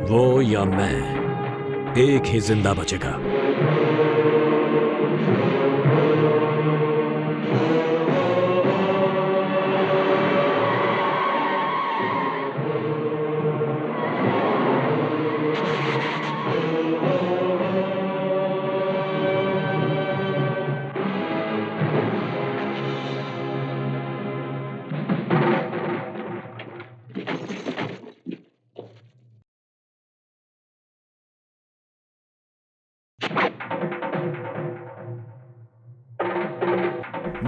वो या मैं, एक ही जिंदा बचेगा।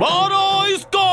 मारो इसको!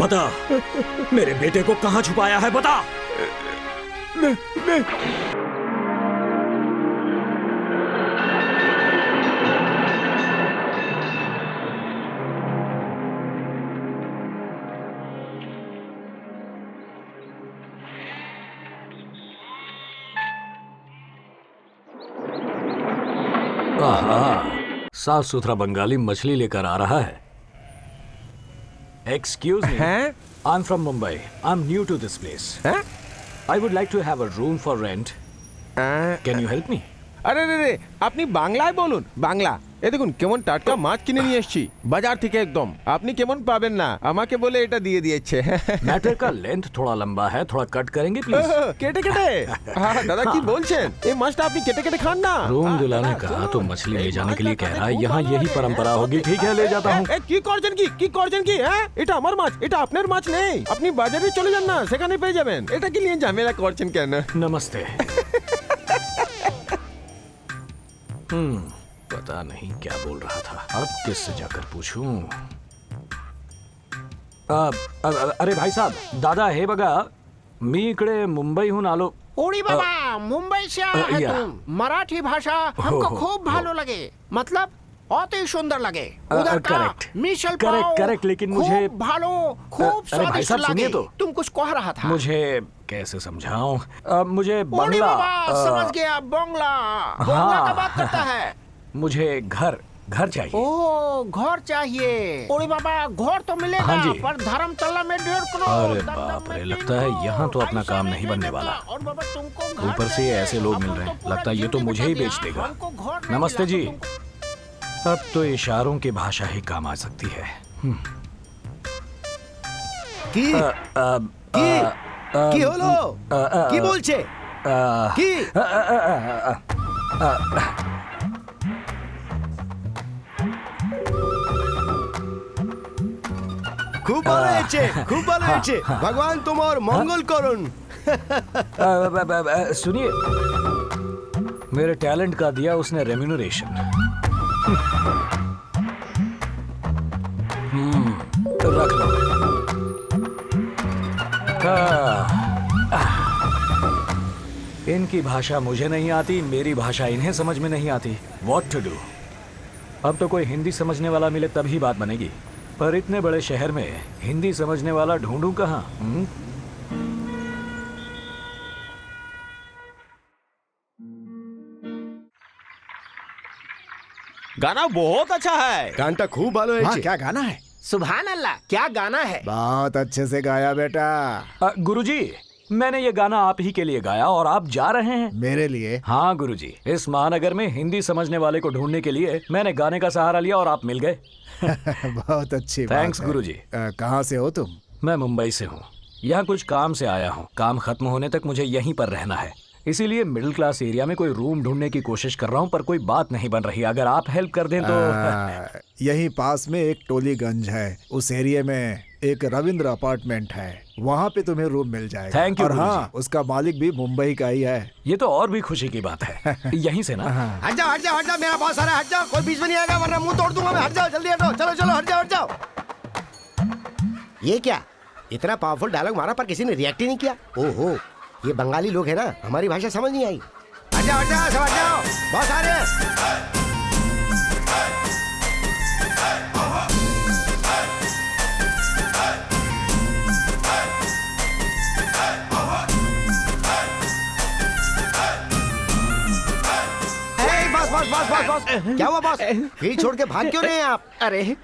बता, मेरे बेटे को कहां छुपाया है, बता। नहीं। साफ सुथरा बंगाली मछली लेकर आ रहा है। Excuse me. I'm from Mumbai. I'm new to this place. I would like to have a room for rent. Can you help me? আরে রে রে, আপনি বাংলায় বলুন, বাংলা। এই দেখুন কেমন টাটকা মাছ কিনে নিয়ে এসেছি বাজার থেকে একদম। আপনি কেমন পাবেন না, আমাকে বলে এটা দিয়ে দিয়েছে। मैटर का लेंथ थोड़ा लंबा है, थोड़ा कट करेंगे प्लीज। কেটে কেটে? দাদা কি বলছেন? এই মাছটা আপনি কেটে কেটে खान ना। रूम दिलाने का तो मछली ले जाने के लिए कह रहा है। यहाँ यही परंपरा होगी। ठीक है, ले जाता हूँ। কি করছেন কি? কি করছেন কি? হ্যাঁ, এটা আমার মাছ, এটা আপনার মাছ নেই। আপনি বাজারে চলে যান না, সেখানে পেয়ে যাবেন। এটা কি নিয়ে ঝামেলা করছেন কেন? नमस्ते। पता नहीं क्या बोल रहा था। अब किससे जाकर पूछूं? अरे भाई साहब, दादा हे बघा, मी इकडे मुंबईहून आलो. ओडी बाबा, मुंबई से आया है या. तुम. मराठी भाषा हमको हो. खूब भालो लगे. मतलब अति सुंदर लगे. उधर का correct. मिसल Correct, पाव correct, लेकिन मुझे- खूब भालो, खूब अरे भाई स्वादिष्ट साहब, सुनिए लगे. तो. तुम कुछ कह रहा था. मुझे कैसे समझाऊं? मुझे ओडी बंगला. बाबा, समझ गया. बंगला. बंगला का बात करता है. मुझे घर चाहिए. ओ, घर चाहिए. ओडी बाबा, घर तो मिलेगा. हाँ जी. पर धर्मतला में 1.5 करोड़. अरे दमदम बाप में रे, 3 लगता है करोड़. यहाँ तो अपना ऐसा काम नहीं बनने देगा. वाला. और बाबा तुमको घर ऊपर से चाहिए. ऐसे लोग मिल अपन रहे तो हैं. पूरा लगता है ये तो जिंदगी मुझे ही बता बेच दिया. देगा. हमको घर नहीं नमस्ते मिला जी. तो तुमको- अब तो इशारों की भाषा ही काम आ सकती है. কি কি কি হলো কি বলছে কি খুব ভালো হয়েছে খুব ভালো হয়েছে ভগবান তোমার মঙ্গল করুন सुनिए, मेरे टैलेंट का दिया उसने रेम्यूनरेशन. रख लो. इनकी भाषा मुझे नहीं आती, मेरी भाषा इन्हें समझ में नहीं आती. What to do? अब तो कोई हिंदी समझने वाला मिले तभी बात बनेगी. पर इतने बड़े शहर में हिंदी समझने वाला ढूंढूं कहाँ? गाना बहुत अच्छा है. গানটা খুব ভালো हाँ, হয়েছে क्या गाना है? सुभान अल्लाह, क्या गाना है? बहुत अच्छे से गाया बेटा गुरुजी, मैंने ये गाना आप ही के लिए गाया और आप जा रहे हैं. मेरे लिए हाँ गुरुजी, इस महानगर में हिंदी समझने वाले को ढूंढने के लिए मैंने गाने का सहारा लिया और आप मिल गए. बहुत अच्छी बात Thanks, है। गुरुजी। कहाँ से हो तुम मैं मुंबई से हूँ. यहाँ कुछ काम से आया हूँ. काम खत्म होने तक मुझे यहीं पर रहना है. इसीलिए मिडिल क्लास एरिया में कोई रूम ढूंढने की कोशिश कर रहा हूँ, पर कोई बात नहीं बन रही. अगर आप हेल्प कर दें तो. यहीं पास में एक टोलीगंज है, उस एरिया में एक रविंद्र अपार्टमेंट है, वहाँ पे तुम्हें रूम मिल जाएगा. Thank you, और गुरुजी। हाँ, उसका मालिक भी मुंबई का ही है. ये तो और भी खुशी की बात है. यहीं से ना. हट जाओ मेरा बॉस आ रहा है. हट जाओ, कोई बीच में नहीं आएगा वरना मुंह तोड़ दूंगा मैं. हट जाओ, जल्दी हटो. चलो चलो हट जाओ. ये क्या इतना पावरफुल डायलॉग मारा पर किसी ने रिएक्ट ही नहीं किया. ओहो, ये बंगाली लोग हैं ना, हमारी भाषा समझ नहीं आई. हट जाओ सब हट जाओ, बॉस आ रहे हैं. बॉस क्या हुआ बॉस? फील्ड छोड़ के भाग क्यों रहे हैं आप? अरे,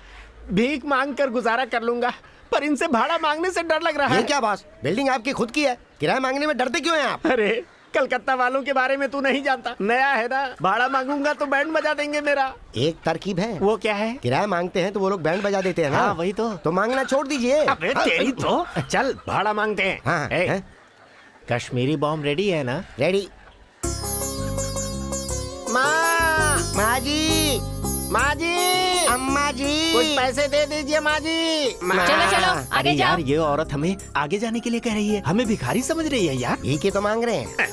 भीख मांग कर गुजारा कर लूंगा, पर इनसे भाड़ा मांगने से डर लग रहा ये है. क्या बॉस, बिल्डिंग आपकी खुद की है, किराया मांगने में डरते क्यों हैं आप? अरे, कलकत्ता वालों के बारे में तू नहीं जानता. नया है ना, भाड़ा मांगूंगा तो बैंड बजा देंगे मेरा. एक तरकीब है. वो क्या है? किराया मांगते हैं तो वो लोग बैंड बजा देते हैं ना. हाँ, वही तो मांगना छोड़ दीजिए. अबे तेरी तो. चल भाड़ा मांगते हैं. हाँ, ए, हाँ। कश्मीरी बॉम्ब रेडी है ना? रेडी. माँ जी, माँ जी, अम्मा जी, कुछ पैसे दे दीजिए माँ जी. चलो चलो अरे आगे यार, जाओ। ये औरत हमें आगे जाने के लिए कह रही है. हमें भिखारी समझ रही है यार. भीख ही तो मांग रहे हैं.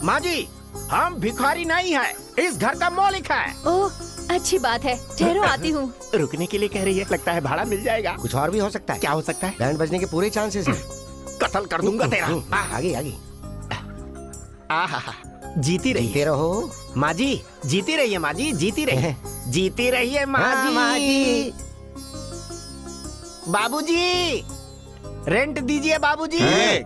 माँ जी, हम भिखारी नहीं है, इस घर का मालिक है. ओह, अच्छी बात है. ठहरो, आती हूँ. रुकने के लिए कह रही है. लगता है भाड़ा मिल जाएगा. कुछ और भी हो सकता है. क्या हो सकता है? बैंड बजने के पूरे चांसेस हैं. कत्ल कर दूंगा तेरा. आगे आगे आहा, जीती रही जीते रहो. माँ जी, जीती रही है माँ जी, जीती रही है. जीती रही है माँ हाँ, जी. माँ जी. बाबूजी, रेंट दीजिए बाबूजी.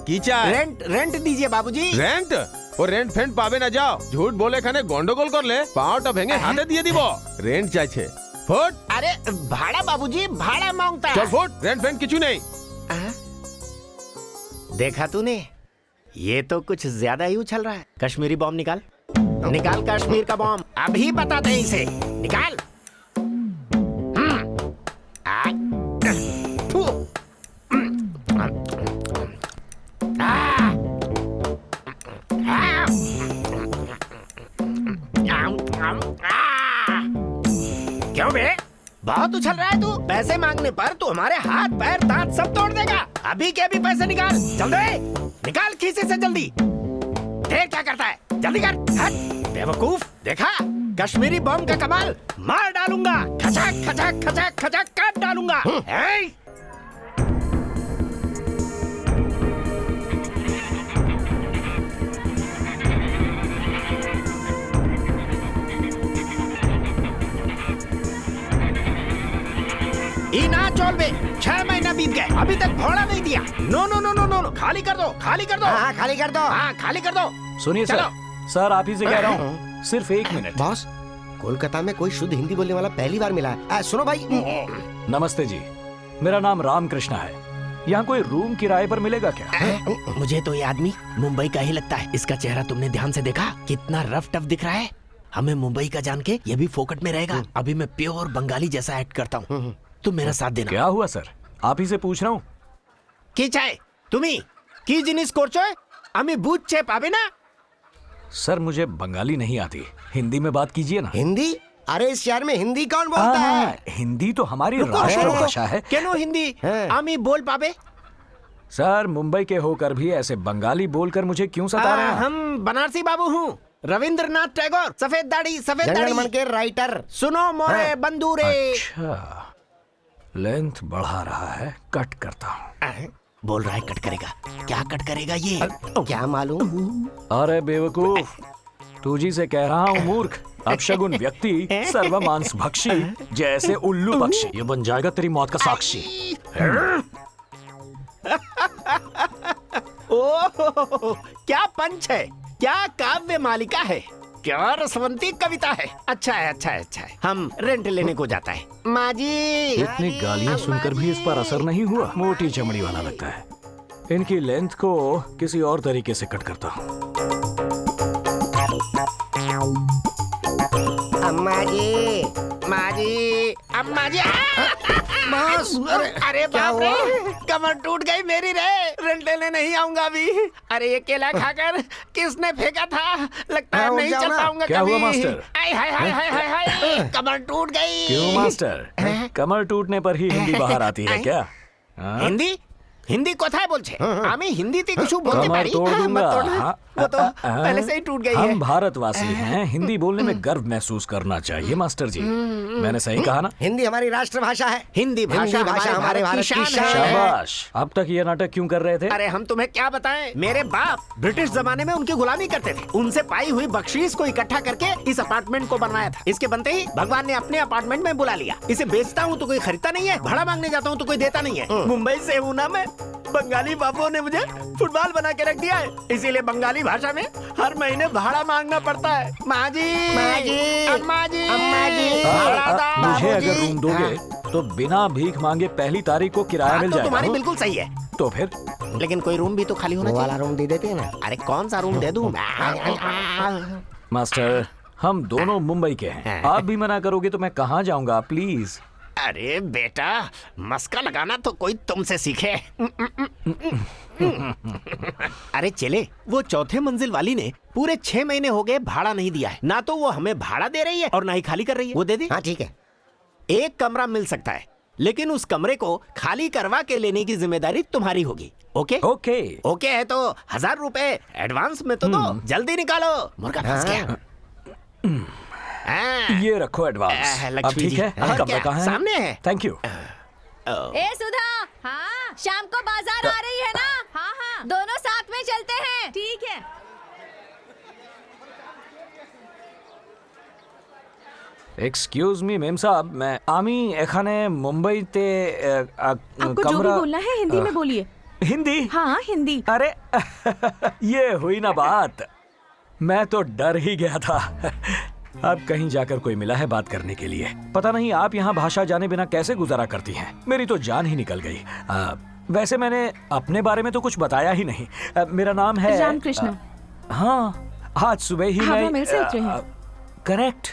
कीचा रेंट दीजिए बाबूजी. रेंट और रेंट फेंट पावे ना जाओ. झूठ बोले खाने गंडगोल कर ले, पाँवटा भेंगे हाथे दिए दिबो. रेंट चाहे फुट. अरे भाड़ा बाबूजी, भाड़ा मांगता है. चल फुट. रेंट फेंट किचू नहीं. देखा तूने, ये तो कुछ ज्यादा ही उछल रहा है. कश्मीरी बॉम्ब निकाल. निकाल कश्मीर का बॉम्ब. अभी बताते हैं इसे. निकाल. थू. क्यों बे? बहुत उछल रहा है तू. पैसे मांगने पर तू हमारे हाथ पैर दांत सब तोड़ देगा. अभी के अभी पैसे निकाल. जल्दी निकाल खीसे से जल्दी. देख क्या करता है. जल्दी कर. हट बेवकूफ. देखा कश्मीरी बम का कमाल. मार डालूंगा. खचक खचक खचक खचक काट डालूंगा. अभी ना चोल बे, 6 महीना बीत गए, अभी तक भोड़ा नहीं दिया। No no no no no no, खाली कर दो, खाली कर दो। हाँ खाली कर दो। हाँ खाली कर दो। सुनिए सर, चलो। सर आप ही से कह रहा हूँ, सिर्फ 1 मिनट। बॉस, कोलकाता में कोई शुद्ध हिंदी बोलने वाला पहली बार मिला है। सुनो भाई। नमस्ते जी, मेरा नाम राम कृष्णा है। यहाँ कोई रूम किराए पर मिलेगा क्या? मुझे तो ये आदमी मुंबई का ही लगता है। इसका चेहरा तुमने ध्यान से देखा? कितना रफ टफ दिख रहा है। हमें मुंबई का जान के ये भी फोकट में रहेगा। अभी मैं प्योर बंगाली जैसा एक्ट करता हूँ, तुम मेरा साथ देना। क्या हुआ सर, आप ही से पूछ रहा हूँ। কি চাই তুমি? কি জিনিস করছো? আমি বুঝতে পাবে না। सर मुझे बंगाली नहीं आती, हिंदी में बात कीजिए ना। हिंदी? अरे इस शहर में हिंदी कौन बोलता है? हिंदी तो हमारी रुको, राष्ट्रभाषा है। কেন হিন্দি হ্যাঁ। আমি बोल पाबे? सर मुंबई के होकर भी ऐसे बंगाली बोलकर मुझे क्यों सता रहे हैं? हम बनारसी बाबू हूँ, रविंद्रनाथ टैगोर। सफेद दाढ़ी, सफेद जनगण मन दाढ़ी। के राइटर। सुनो मोरे बंदूरे। अच्छा, लेंथ बढ़ा रहा है, कट करता हूँ। बोल रहा है कट करेगा, क्या कट करेगा ये? क्या मालूम? अरे बेवकूफ, तू जी से कह रहा हूँ मूर्ख। अपशगुन व्यक्ति, सर्वमांस भक्षी, जैसे उल्लू पक्षी, ये बन जाएगा तेरी मौत का साक्षी। ओह, क्या पंच है, क्या काव्य मालिका है, क्या रसवंती कविता है। अच्छा है, अच्छा है, अच्छा है। हम रेंट लेने को जाता है। माँ जी, इतनी गालियां सुनकर भी इस पर असर नहीं हुआ। मोटी चमड़ी वाला लगता है। इनकी लेंथ को किसी और तरीके से कट करता हूँ। अम्मा जी। माँ जी, अम्मा जी। बॉस, अरे क्या बाप रे, हुआ? कमर टूट गई मेरी रे। रेंट लेने नहीं आऊंगा अभी। अरे ये केला खाकर किसने फेंका था? लगता है हाँ, नहीं उठ जाओ चल ना। पाऊंगा क्या कभी। हुआ, मास्टर? आय हाय हाय हाय हाय हाय, कमर टूट गई। क्यों मास्टर, कमर टूटने पर ही हिंदी बाहर आती है क्या? हाँ? हिंदी हिंदी कोথায় বলছে? আমি হিন্দিতে কিছু বলতে कमर পারি। तोड़ दूंगा। मत तोड़ना, हाँ, वो तो पहले से ही टूट गई है। हम भारतवासी हैं, हिंदी बोलने में गर्व महसूस करना चाहिए मास्टर जी। मैंने सही कहा ना? हिंदी हमारी राष्ट्रभाषा है। हिंदी भाषा हमारे भारत की शान है। शाबाश। अब तक ये नाटक क्यों कर रहे थे? अरे हम तुम्हें क्या बताएं, मेरे बाप ब्रिटिश जमाने में उनकी गुलामी करते थे। उनसे पाई हुई बख्शीश को इकट्ठा करके इस अपार्टमेंट को बनवाया था। इसके बनते ही भगवान ने अपने अपार्टमेंट में बुला लिया। इसे बेचता हूँ तो कोई खरीदता नहीं है, भाड़ा मांगने जाता हूँ तो कोई देता नहीं है। मुंबई से हूँ ना मैं, बंगाली बाबुओं ने मुझे फुटबॉल बना के रख दिया है। इसीलिए बंगाली भाषा में हर महीने भाड़ा मांगना पड़ता है। माँ जी, माँ जी, अम्मा जी, अम्मा जी, भाड़ा दो। मुझे अगर बाबूजी। रूम दोगे तो बिना भीख मांगे पहली तारीख को किराया बात मिल तो जाएगा। तुम्हारी हाँ? बिल्कुल सही है, तो फिर लेकिन कोई रूम भी तो खाली होना वो वाला चाहिए। रूम दे देते हैं ना। अरे कौन सा रूम दे दूं? मास्टर, हम दोनों मुंबई के हैं। आप भी मना करोगे तो मैं कहाँ जाऊंगा? प्लीज। अरे बेटा, मस्का लगाना तो कोई तुमसे सीखे। अरे चले, वो चौथे मंजिल वाली ने पूरे 6 महीने हो गए भाड़ा नहीं दिया है। ना तो वो हमें भाड़ा दे रही है और ना ही खाली कर रही है। वो दे दे। हाँ ठीक है। एक कमरा मिल सकता है, लेकिन उस कमरे को खाली करवा के लेने की जिम्मेदारी तुम्हारी होगी। ओके? ओके। ओके है तो 1000 रुपए एडवांस में तो दो। जल्दी निकालो, मुर्गा फंस गया। हाँ। ये रखो एडवांस। अब लक्ष्मी ठीक जी, है, और कमरा क्या? कहाँ है? सामने है। Thank you. ए सुधा, हाँ शाम को बाजार आ रही है ना? हाँ हाँ, दोनों साथ में चलते हैं। ठीक है। एक्सक्यूज मी मेम साहब, मैं आमी एखाने मुंबईते आपको जो भी बोलना है हिंदी में बोलिए। हिंदी? हाँ हिंदी। अरे ये हुई ना बात, मैं तो डर ही गया था। अब कहीं जाकर कोई मिला है बात करने के लिए। पता नहीं आप यहाँ भाषा जाने बिना कैसे गुजारा करती हैं। मेरी तो जान ही निकल गई। वैसे मैंने अपने बारे में तो कुछ बताया ही नहीं। मेरा नाम है रामकृष्ण। हाँ, आज सुबह ही हवा मैं मिल से उतरे हैं। करेक्ट।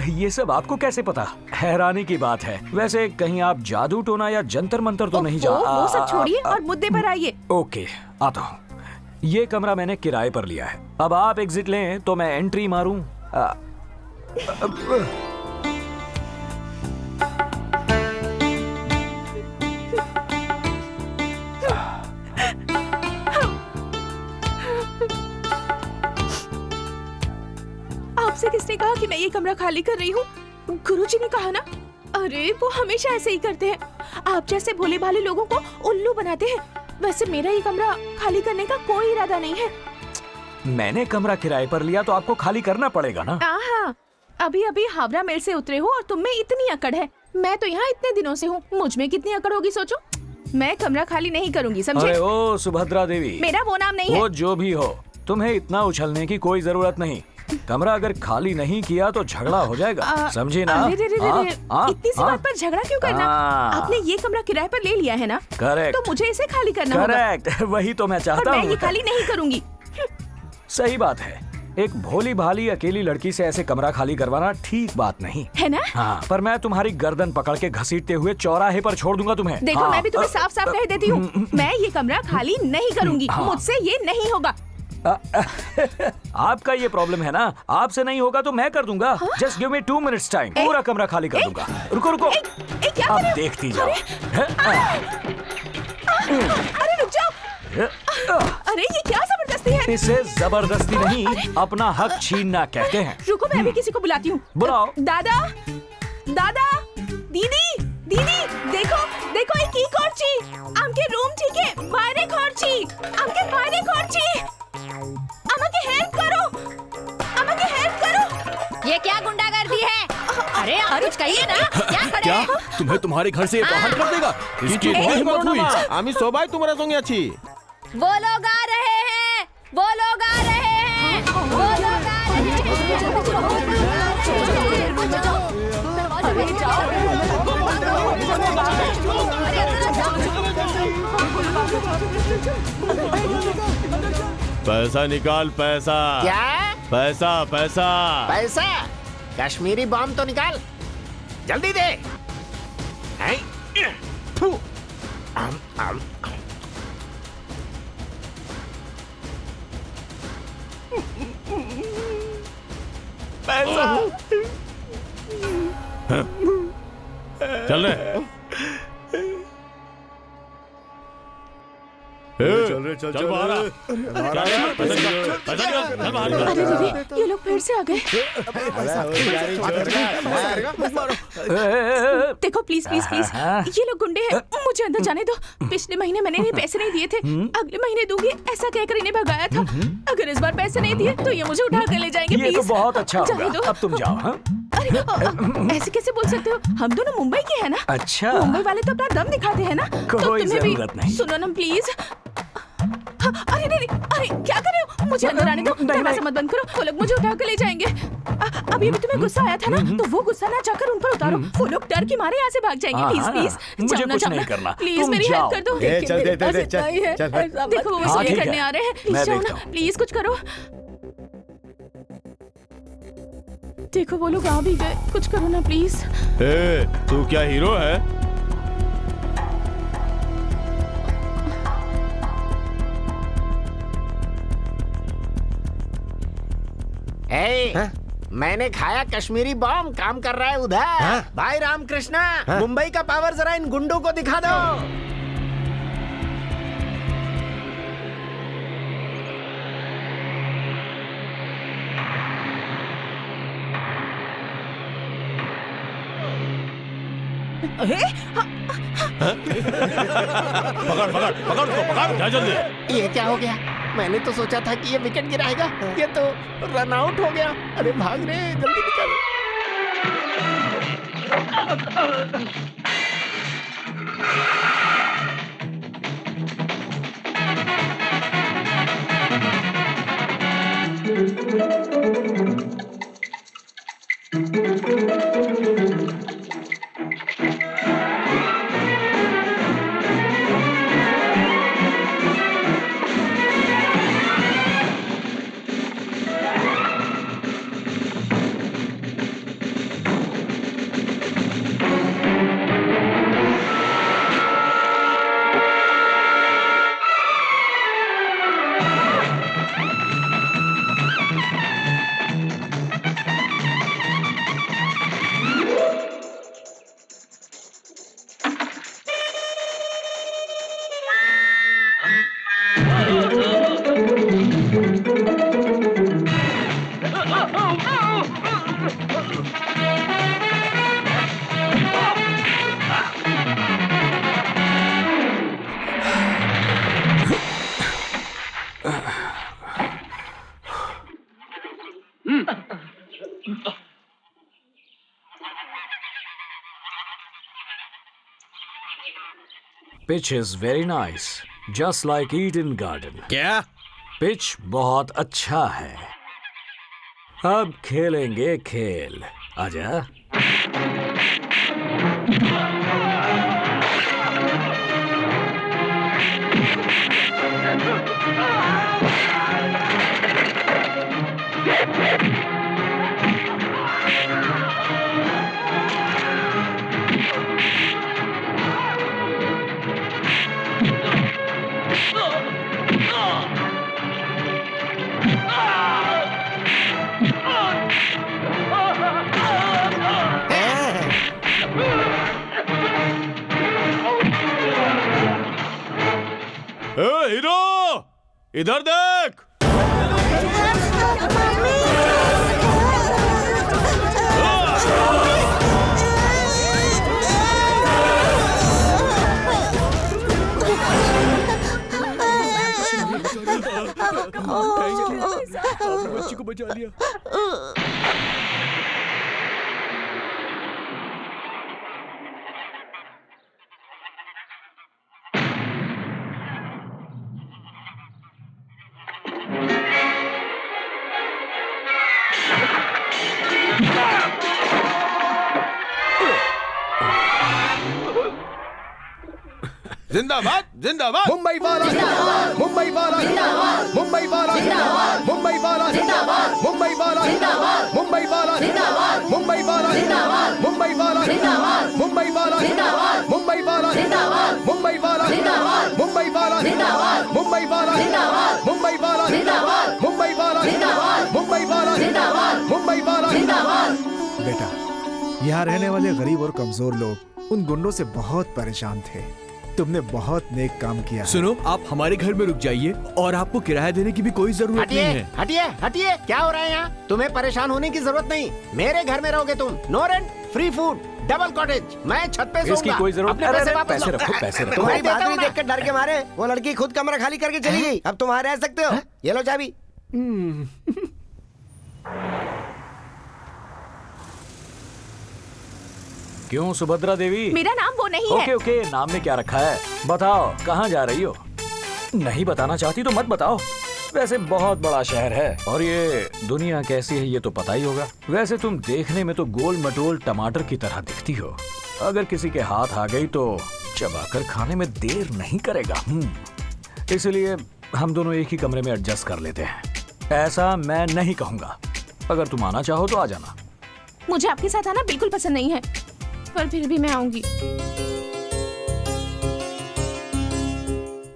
ये सब आपको कैसे पता? हैरानी की बात है। वैसे कहीं आप जादू टोना या जंतर मंतर तो नहीं वो सब छोड़िए और मुद्दे पर आइए। ओके, आता हूँ। ये कमरा मैंने किराए पर लिया है। अब आप एग्जिट लें तो मैं एंट्री मारूं। आपसे किसने कहा कि मैं ये कमरा खाली कर रही हूँ? गुरुजी ने कहा ना। अरे वो हमेशा ऐसे ही करते हैं। आप जैसे भोले भाले लोगों को उल्लू बनाते हैं। वैसे मेरा ये कमरा खाली करने का कोई इरादा नहीं है। मैंने कमरा किराए पर लिया तो आपको खाली करना पड़ेगा ना। हाँ, अभी अभी हावड़ा मेल से उतरे हो और तुम में इतनी अकड़ है। मैं तो यहाँ इतने दिनों से हूँ, मुझ में कितनी अकड़ होगी सोचो। मैं कमरा खाली नहीं करूँगी, समझे? अरे ओ सुभद्रा देवी, मेरा वो नाम नहीं है। वो जो भी हो, तुम्हें इतना उछलने की कोई जरूरत नहीं। कमरा अगर खाली नहीं किया तो झगड़ा हो जाएगा, समझी ना? अरे रे रे रे रे, इतनी सी बात पर झगड़ा क्यों करना? आपने ये कमरा किराए पर ले लिया है ना? करेक्ट, तो मुझे इसे खाली करना होगा। करेक्ट, वही तो मैं और चाहता मैं ये हूँ। खाली नहीं करूँगी। सही बात है, एक भोली भाली अकेली लड़की से ऐसे कमरा खाली करवाना ठीक बात नहीं है ना? हाँ, पर मैं तुम्हारी गर्दन पकड़ के घसीटते हुए चौराहे पर छोड़ दूंगा तुम्हें। देखो हाँ, मैं भी तुम्हें साफ साफ कह देती हूँ, मैं ये कमरा खाली नहीं करूँगी, मुझसे ये नहीं होगा। आपका ये प्रॉब्लम है ना, आपसे नहीं होगा तो मैं कर दूंगा। Just give me 2 minutes time, पूरा कमरा खाली कर दूंगा। रुको रुको, क्या आप कर रहे हो? देखती जाओ। अरे रुक जाओ। अरे ये क्या जबरदस्ती है? इसे जबरदस्ती नहीं, अपना हक छीनना कहते हैं। रुको मैं अभी किसी को बुलाती हूँ। बुलाओ। दादा, दादा, दीदी, दीदी, देखो देखो ये की करची? आमके रूम ठीक है, বাইরে করছি, आमके বাইরে করছি। আমাকে হেল্প করো, আমাকে হেল্প করো। ये क्या गुंडागर्दी है? अरे आप कुछ कहिए ना, क्या खड़े क्या हैं? तुम्हें तुम्हारे घर से बाहर कर देगा? इसकी कोई हिम्मत हुई? আমি সবাই তোমার সঙ্গে আছি। वो लोग आ रहे हैं, वो लोग आ रहे हैं, वो लोग आ रहे पैसा निकाल, पैसा। क्या? पैसा पैसा। पैसा? कश्मीरी बम तो निकाल, जल्दी दे। हैं? थू। आम, आम। पैसा। चल रहे चल बाहर आ। अरे दीदी, ये लोग फिर से आ गए। देखो प्लीज प्लीज प्लीज, ये लोग गुंडे हैं, मुझे अंदर जाने दो। पिछले महीने मैंने इन्हें पैसे नहीं दिए थे, अगले महीने दूंगी ऐसा कहकर इन्हें भगाया था। अगर इस बार पैसे नहीं दिए तो ये मुझे उठा कर ले जाएंगे। ये तो प्लीज बहुत अच्छा जाने होगा। दो। अब तुम जाओ। हाँ? अरे ऐसे कैसे बोल सकते हो? हम दोनों मुंबई के हैं ना। अच्छा, मुंबई वाले तो अपना दम दिखाते हैं ना। तो कोई तुम्हें भी जरूरत नहीं। सुनो ना प्लीज। अरे नहीं, अरे क्या कर रहे हो? मुझे अंदर आने दो, दरवाजा मत बंद करो, वो लोग मुझे उठा कर ले जाएंगे। अभी अभी तुम्हें गुस्सा आया था ना, तो वो गुस्सा ना जाकर उन पर उतारो। वो लोग डर के मारे यहाँ से भाग जाएंगे। प्लीज प्लीज, मुझे कुछ नहीं करना, प्लीज तुम मेरी जाओ। हेल्प कर दो। चल दे दे चल। देखो वो हाँ, वसूली ठीक है। करने आ रहे हैं, मैं प्लीज जाओ देखता ना, हूँ। प्लीज कुछ करो। देखो वो लोग आ भी गए, कुछ करो ना प्लीज। तू क्या हीरो है? ए, मैंने खाया कश्मीरी बम, काम कर रहा है उधर। भाई रामकृष्णा, मुंबई का पावर जरा इन गुंडों को दिखा दो। पकड़ पकड़ पकड़ उसको, पकड़, जा जल्दी। ये क्या हो गया? मैंने तो सोचा था कि ये विकेट गिराएगा, ये तो रन आउट हो गया। अरे भाग रे, जल्दी निकल। Pitch is very nice, just like Eden garden. क्या? पिच बहुत अच्छा है। अब खेलेंगे खेल। आजा। ए हीरो, इधर देख। बच्ची को बचा लिया। जिंदाबाद जिंदाबाद मुंबई वाला जिंदाबाद, मुंबई वाला जिंदाबाद, मुंबई वाला जिंदाबाद, मुंबई वाला जिंदाबाद, मुंबई वाला जिंदाबाद, मुंबई वाला जिंदाबाद, मुंबई वाला जिंदाबाद, मुंबई वाला जिंदाबाद, मुंबई वाला जिंदाबाद, मुंबई वाला जिंदाबाद, मुंबई वाला जिंदाबाद, मुंबई वाला जिंदाबाद, मुंबई वाला जिंदाबाद, मुंबई वाला जिंदाबाद, मुंबई वाला जिंदाबाद, मुंबई वाला जिंदाबाद, मुंबई वाला जिंदाबाद। बेटा, यहाँ रहने वाले गरीब और कमजोर लोग उन गुंडों से बहुत परेशान थे। तुमने बहुत नेक काम किया। सुनो, आप हमारे घर में रुक जाइए और आपको किराया देने की भी कोई जरूरत नहीं है। हटिए हटिए, क्या हो रहा है यहाँ? तुम्हें परेशान होने की जरूरत नहीं। मेरे घर में रहोगे तुम। No rent, free food, double cottage. मैं छत पे इसकी सोऊंगा। कोई जरूरत अपने नहीं। पैसे अरे, वापस पैसे लो। रखो, पैसे रखो। तुम्हारी देता हूँ बहादुरी ना। देख कर डर के मारे वो लड़की खुद कमरा खाली करके चली गई। अब तुम वहाँ रह सकते हो। ये लो चाबी। क्यों सुभद्रा देवी? मेरा नाम वो नहीं ओके है। ओके, नाम में क्या रखा है? बताओ, कहाँ जा रही हो? नहीं बताना चाहती तो मत बताओ। वैसे बहुत बड़ा शहर है और ये दुनिया कैसी है ये तो पता ही होगा। वैसे तुम देखने में तो गोल मटोल टमाटर की तरह दिखती हो। अगर किसी के हाथ आ गई तो चबाकर खाने में देर नहीं करेगा। इसलिए हम दोनों एक ही कमरे में एडजस्ट कर लेते हैं। ऐसा मैं नहीं कहूँगा। अगर तुम आना चाहो तो आ जाना। मुझे आपके साथ आना बिल्कुल पसंद नहीं है, पर फिर भी मैं आऊंगी।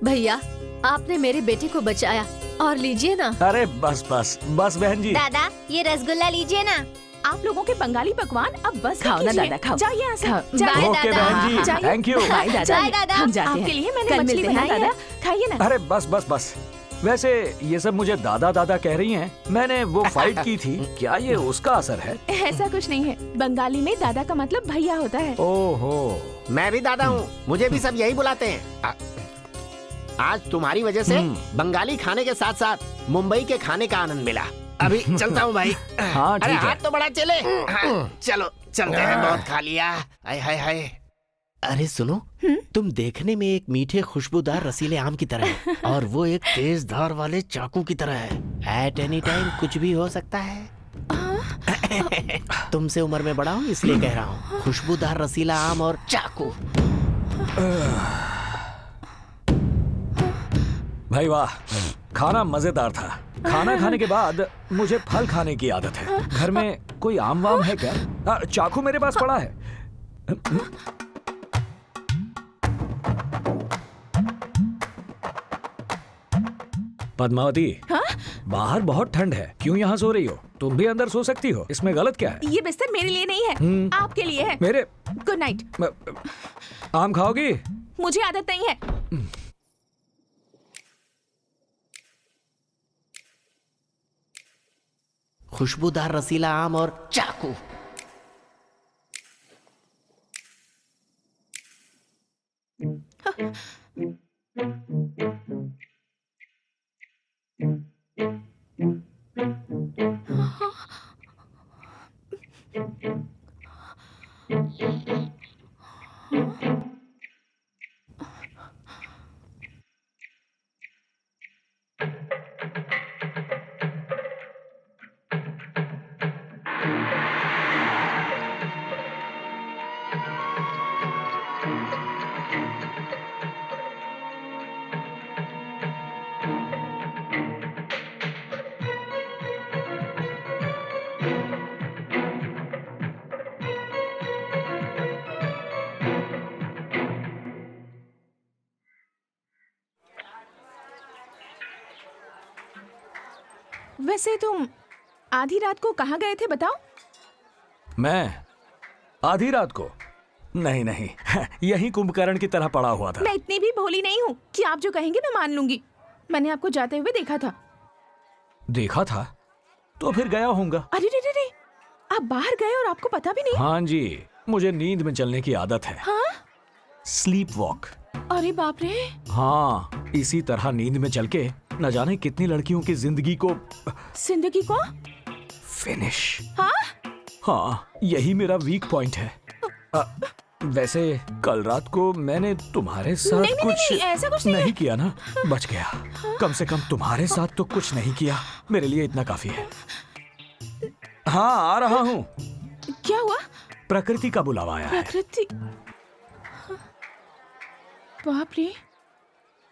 भैया, आपने मेरे बेटे को बचाया और लीजिए ना। अरे बस बस बस बहन जी। दादा, ये रसगुल्ला लीजिए ना। आप लोगों के बंगाली पकवान अब बस खाओ ना कीजिए। दादा, खाओ। जाइए यहाँ से। बाय ओके दादा। बहन जी, जाइए। Thank you. बाय दादा, बाय दादा। हम जाते हैं। आपके लिए मैंने कल मछली मिलते हैं बनाई है, दादा। खाइए ना। अरे बस बस बस। वैसे ये सब मुझे दादा दादा कह रही हैं। मैंने वो फाइट की थी, क्या ये उसका असर है? ऐसा कुछ नहीं है। बंगाली में दादा का मतलब भैया होता है। ओहो। मैं भी दादा हूँ, मुझे भी सब यही बुलाते हैं। आज तुम्हारी वजह से बंगाली खाने के साथ साथ मुंबई के खाने का आनंद मिला। अभी चलता हूँ भाई। हाँ, अरे ठीक है। हाथ तो बड़ा चले। हाँ, चलो चलते हैं, बहुत खा लिया। हाय हाय हाय। अरे सुनो, तुम देखने में एक मीठे खुशबूदार रसीले आम की तरह है और वो एक तेज धार वाले चाकू की तरह है। एट एनी टाइम कुछ भी हो सकता है। तुमसे उम्र में बड़ा हूँ इसलिए कह रहा हूँ। खुशबूदार रसीला आम और चाकू। भाई वाह, खाना मजेदार था। खाना खाने के बाद मुझे फल खाने की आदत है। घर में कोई आम वाम है क्या? चाकू मेरे पास पड़ा है। पद्मावती, बाहर बहुत ठंड है, क्यों यहाँ सो रही हो? तुम भी अंदर सो सकती हो, इसमें गलत क्या है? ये बिस्तर मेरे लिए नहीं है, आपके लिए है। मेरे गुड नाइट। आम खाओगी? मुझे आदत नहीं है। खुशबूदार रसीला आम और चाकू। वैसे तुम आधी रात को कहाँ गए थे बताओ? मैं आधी रात को? नहीं नहीं, यही कुंभकर्ण की तरह पड़ा हुआ था। मैं इतनी भी भोली नहीं हूँ कि आप जो कहेंगे मैं मान लूंगी। मैंने आपको जाते हुए देखा था। देखा था? तो फिर गया होऊंगा। अरे रे रे रे, आप बाहर गए और आपको पता भी नहीं? हाँ जी, मुझे नींद में चलने की आदत है। हाँ? Sleep walk. अरे बाप रे। हाँ, इसी तरह नींद में चल के न जाने कितनी लड़कियों की जिंदगी को फिनिश। हाँ? हाँ, यही मेरा वीक पॉइंट है। वैसे कल रात को मैंने तुम्हारे साथ नहीं, ऐसा कुछ नहीं किया ना, बच गया। कम से कम तुम्हारे साथ तो कुछ नहीं किया, मेरे लिए इतना काफी है। हाँ, आ रहा हूँ। क्या हुआ? प्रकृति का बुलावा आया है। प्रकृति? बाप रे,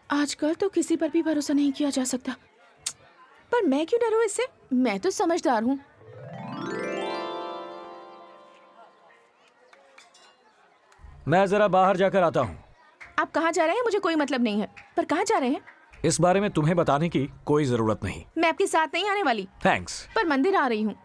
आजकल तो किसी पर भी भरोसा नहीं किया जा सकता। पर मैं क्यों डरूं इससे? मैं तो समझदार हूँ। मैं जरा बाहर जाकर आता हूँ। आप कहाँ जा रहे हैं मुझे कोई मतलब नहीं है, पर कहाँ जा रहे हैं? इस बारे में तुम्हें बताने की कोई जरूरत नहीं। मैं आपके साथ नहीं आने वाली। थैंक्स। पर मंदिर आ रही हूँ।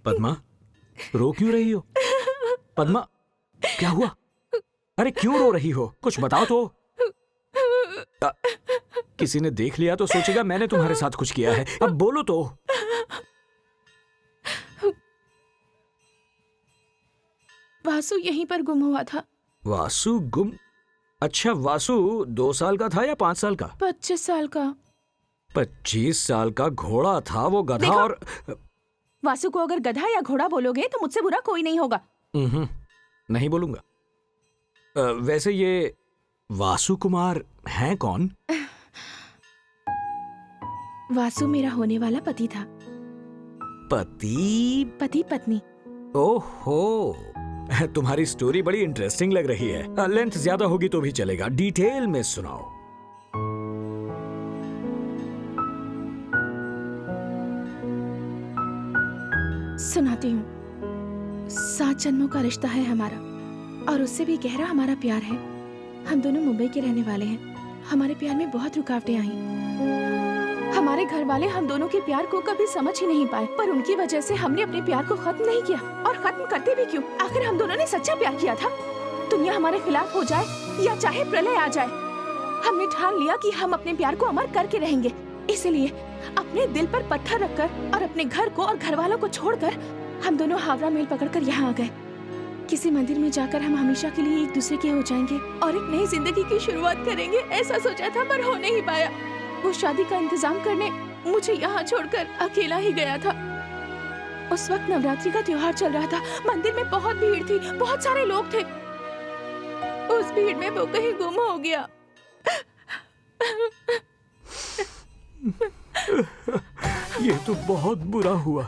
पद्मा, रो क्यों रही हो? पद्मा, क्या हुआ? अरे क्यों रो रही हो? कुछ बताओ तो। किसी ने देख लिया तो सोचेगा मैंने तुम्हारे साथ कुछ किया है। अब बोलो तो। वासु यहीं पर गुम हुआ था। वासु गुम? अच्छा, वासु 2 साल का था या 5 साल का? 25 साल का। 25 साल का घोड़ा था वो, गधा। और वासु को अगर गधा या घोड़ा बोलोगे तो मुझसे बुरा कोई नहीं होगा। नहीं बोलूंगा। वैसे ये वासु कुमार हैं कौन? वासु मेरा होने वाला पति था। पति पत्नी। ओहो, तुम्हारी स्टोरी बड़ी इंटरेस्टिंग लग रही है। लेंथ ज्यादा होगी तो भी चलेगा, डिटेल में सुनाओ। सुनाती हूँ। 7 जन्मों का रिश्ता है हमारा, और उससे भी गहरा हमारा प्यार है। हम दोनों मुंबई के रहने वाले हैं। हमारे प्यार में बहुत रुकावटें आई। हमारे घर वाले हम दोनों के प्यार को कभी समझ ही नहीं पाए, पर उनकी वजह से हमने अपने प्यार को खत्म नहीं किया। और खत्म करते भी क्यों? आखिर हम दोनों ने सच्चा प्यार किया था। दुनिया हमारे खिलाफ हो जाए या चाहे प्रलय आ जाए, हमने ठान लिया कि हम अपने प्यार को अमर करके रहेंगे। इसलिए अपने दिल पर पत्थर रखकर और अपने घर को और घर वालों को छोड़कर हम दोनों हावड़ा मेल पकड़कर यहाँ आ गए। किसी मंदिर में जाकर हम हमेशा के लिए एक दूसरे के हो जाएंगे और एक नई जिंदगी की शुरुआत करेंगे, ऐसा सोचा था, पर हो नहीं पाया। वो शादी का इंतजाम करने मुझे यहाँ छोड़कर अकेला ही गया था। उस वक्त नवरात्रि का त्योहार चल रहा था। मंदिर में बहुत भीड़ थी, बहुत सारे लोग थे। उस भीड़ में वो कहीं गुम हो गया। ये तो बहुत बुरा हुआ।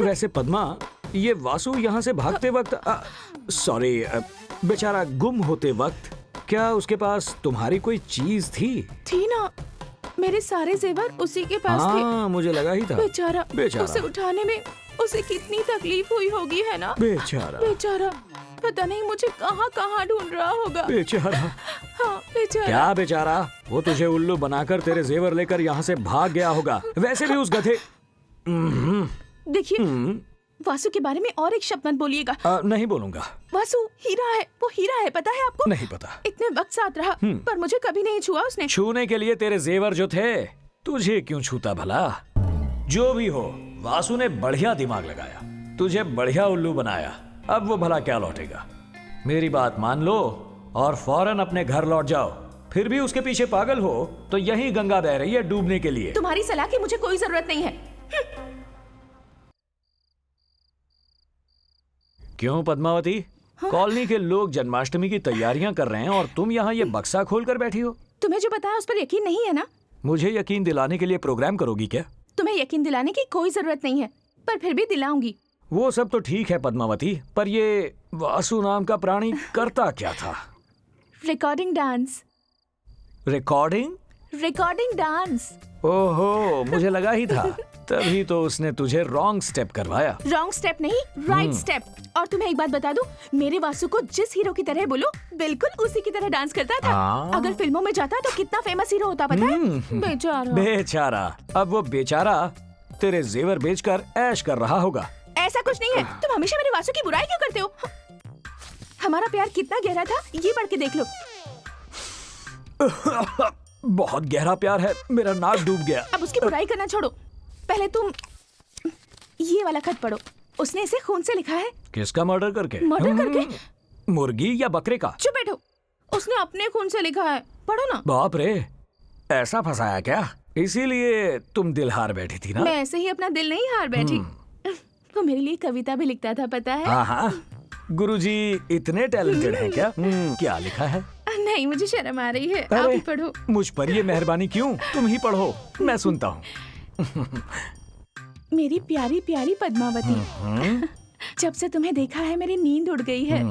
वैसे पद्मा, ये वासु यहाँ से भागते वक्त, सॉरी, बेचारा गुम होते वक्त, क्या उसके पास तुम्हारी कोई चीज थी? थी ना, मेरे सारे जेवर उसी के पास थे। हाँ, मुझे लगा ही था। बेचारा, उसे उठाने में उसे कितनी तकलीफ हुई होगी, है ना? बेचारा पता नहीं मुझे कहाँ कहाँ ढूंढ रहा होगा। बेचारा। हाँ, बेचारा। क्या बेचारा? वो तुझे उल्लू बनाकर तेरे जेवर लेकर यहाँ से भाग गया होगा। वैसे भी उस गधे। देखिए, वासु के बारे में और एक शब्द मत बोलिएगा। नहीं बोलूंगा। वासु हीरा है, वो हीरा है, पता है आपको? नहीं पता। इतने वक्त साथ रहा, पर मुझे कभी नहीं छुआ उसने। छूने के लिए तेरे जेवर जो थे, तुझे क्यों छूता भला? जो भी हो, वासु ने बढ़िया दिमाग लगाया, तुझे बढ़िया उल्लू बनाया। अब वो भला क्या लौटेगा? मेरी बात मान लो और फौरन अपने घर लौट जाओ। फिर भी उसके पीछे पागल हो तो यही गंगा बह रही है डूबने के लिए। तुम्हारी सलाह की मुझे कोई जरूरत नहीं है। क्यों पद्मावती? कॉलोनी के लोग जन्माष्टमी की तैयारियां कर रहे हैं और तुम यहाँ ये बक्सा खोल कर बैठी हो। तुम्हें जो बताया उस पर यकीन नहीं है ना? मुझे यकीन दिलाने के लिए प्रोग्राम करोगी क्या? तुम्हें यकीन दिलाने की कोई जरूरत नहीं है, पर फिर भी दिलाऊंगी। वो सब तो ठीक है पद्मावती, पर ये वासु नाम का प्राणी करता क्या था? Recording dance. Recording dance. ओहो, मुझे लगा ही था। तभी तो उसने तुझे रॉन्ग स्टेप करवाया। रॉन्ग स्टेप नहीं, राइट स्टेप। और तुम्हें एक बात बता दूं, मेरे वासु को जिस हीरो की तरह बोलो, बिल्कुल उसी की तरह डांस करता था। अगर फिल्मों में जाता तो कितना फेमस हीरो होता पता है? बेचारा। बेचारा। अब वो बेचारा तेरे जेवर बेचकर ऐश कर रहा होगा। ऐसा कुछ नहीं है। तुम हमेशा मेरे वासु की बुराई क्यों करते हो? हमारा प्यार कितना गहरा था, ये पढ़ के देख लो। बहुत गहरा प्यार है, मेरा नाक डूब गया। अब उसकी बुराई करना छोड़ो, पहले तुम ये वाला खत पढ़ो। उसने इसे खून से लिखा है। किसका मर्डर करके? मर्डर करके? मुर्गी या बकरे का? चुप बैठो। उसने अपने खून से लिखा है, पढ़ो ना। बाप रे, ऐसा फंसाया क्या? इसीलिए तुम दिल हार बैठी थी ना? मैं ऐसे ही अपना दिल नहीं हार बैठी। वो मेरे लिए कविता भी लिखता था, पता है? हाँ हाँ, गुरुजी इतने टैलेंटेड हैं क्या? क्या लिखा है? नहीं, मुझे शर्म आ रही है। आप ही पढ़ो। मुझ पर ये मेहरबानी क्यों? तुम ही पढ़ो, मैं सुनता हूँ। मेरी प्यारी प्यारी पद्मावती, जब से तुम्हें देखा है मेरी नींद उड़ गई है।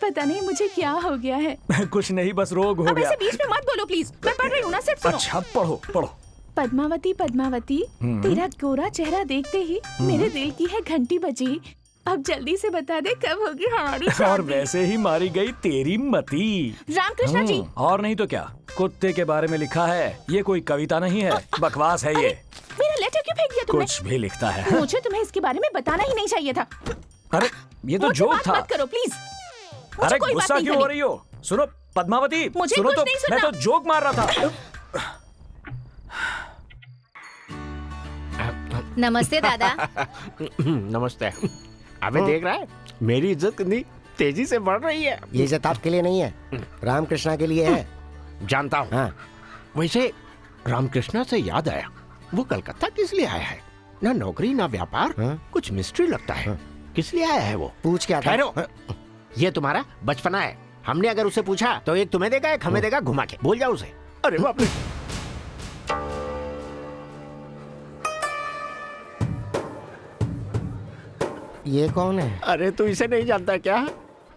पता नहीं मुझे क्या हो गया है। कुछ नहीं, बस रोग हो अब गया। ऐसे बीच में मत बोलो प्लीज, मैं पढ़ रही हूँ ना, सिर्फ सुनो। अच्छा, पढ़ो पढ़ो। पद्मावती पद्मावती, तेरा गोरा चेहरा देखते ही मेरे दिल की है घंटी बजी। अब जल्दी से बता दे कब होगी हमारी शादी। और वैसे ही मारी गई तेरी मती। रामकृष्ण जी। और नहीं तो क्या, कुत्ते के बारे में लिखा है। ये कोई कविता नहीं है, बकवास है ये। मेरा लेटर क्यों फेंक दिया तुमने? कुछ भी लिखता है। मुझे तुम्हें इसके बारे में बताना ही नहीं चाहिए था। अरे ये तो मुझे जोक बात था। मत करो प्लीज। अरे गुस्सा क्यों हो रही हो? सुनो पद्मावती, मुझे सुनो कुछ तो, नहीं सुनना। मैं तो जोक मार रहा था। नमस्ते दादा। नमस्ते। अबे देख रहा है, मेरी इज्जत कितनी तेजी से बढ़ रही है। ये इज्जत आपके लिए नहीं है, रामकृष्णा के लिए है। जानता हूँ। हाँ। वैसे रामकृष्णा से याद आया, वो कलकत्ता किस लिए आया है? ना नौकरी ना व्यापार। हाँ? कुछ मिस्ट्री लगता है। किस लिए आया है वो? पूछ क्या था? ठहरो, ये तुम्हारा बचपना है। हमने अगर उसे पूछा तो एक तुम्हें देगा, एक हमें देगा घुमा के। बोल जाओ उसे। अरे बाप रे। ये कौन है? अरे तू इसे नहीं जानता क्या?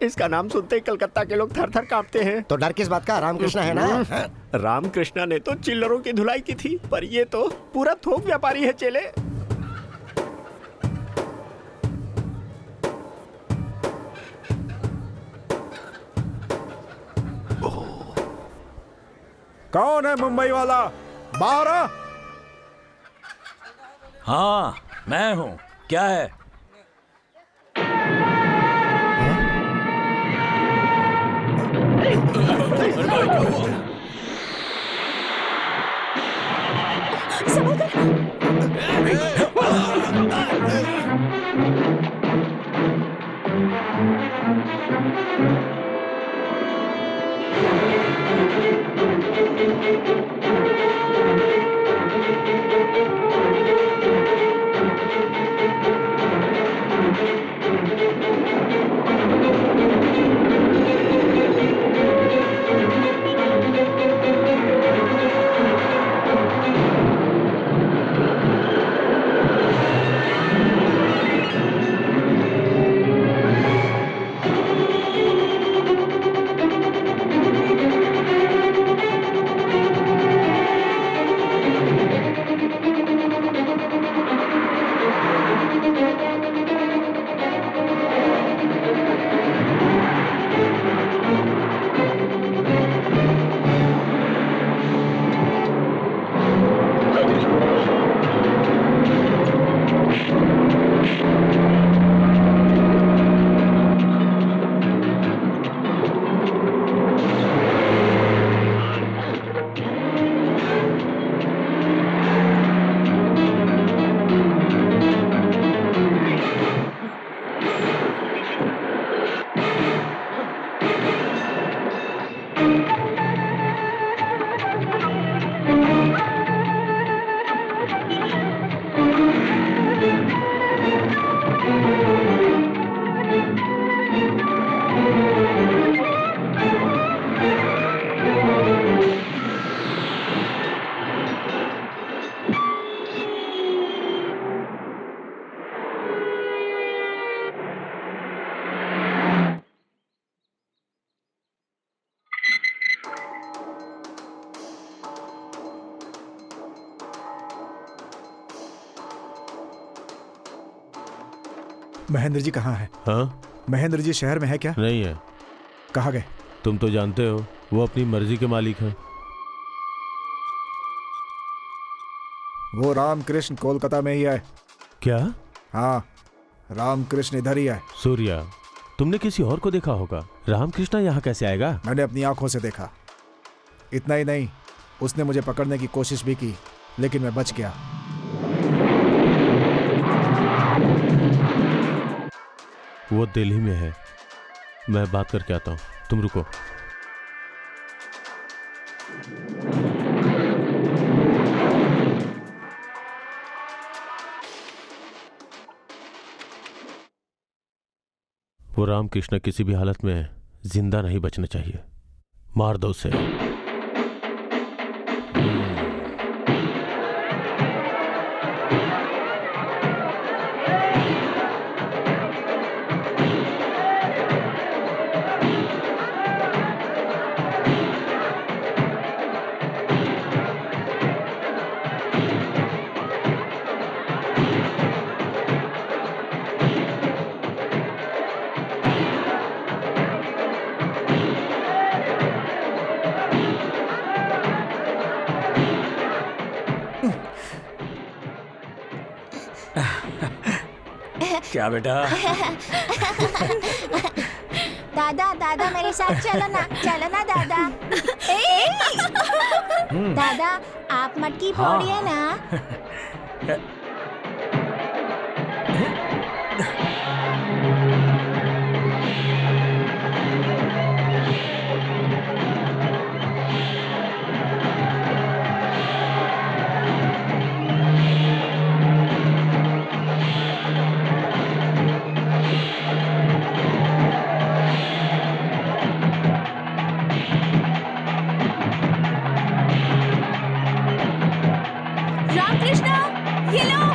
इसका नाम सुनते ही कलकत्ता के लोग थर थर कांपते हैं। तो डर किस बात का? रामकृष्णा है ना? रामकृष्णा ने तो चिल्लरों की धुलाई की थी, पर ये तो पूरा थोक व्यापारी है चेले। कौन है मुंबई वाला? बाहर आ। हाँ, मैं हूँ। क्या है? महेंद्र जी कहाँ है? हाँ? महेंद्र जी शहर में है क्या? नहीं है। कहाँ गए? तुम तो जानते हो वो अपनी मर्जी के मालिक हैं। वो रामकृष्ण कोलकाता में ही है। क्या? हाँ, रामकृष्ण इधर ही है। सूर्या, तुमने किसी और को देखा होगा। रामकृष्ण यहाँ कैसे आएगा? मैंने अपनी आंखों से देखा। इतना ही नहीं, उसने मुझे पकड़ने की कोशिश भी की, लेकिन मैं बच गया। वो दिल्ली में है, मैं बात करके आता हूँ, तुम रुको। वो रामकृष्ण किसी भी हालत में जिंदा नहीं बचना चाहिए। मार दो उसे। क्या बेटा? दादा दादा मेरे साथ चलो ना दादा। दादा आप मटकी फोड़िए ना। रामकृष्ण, ये लो।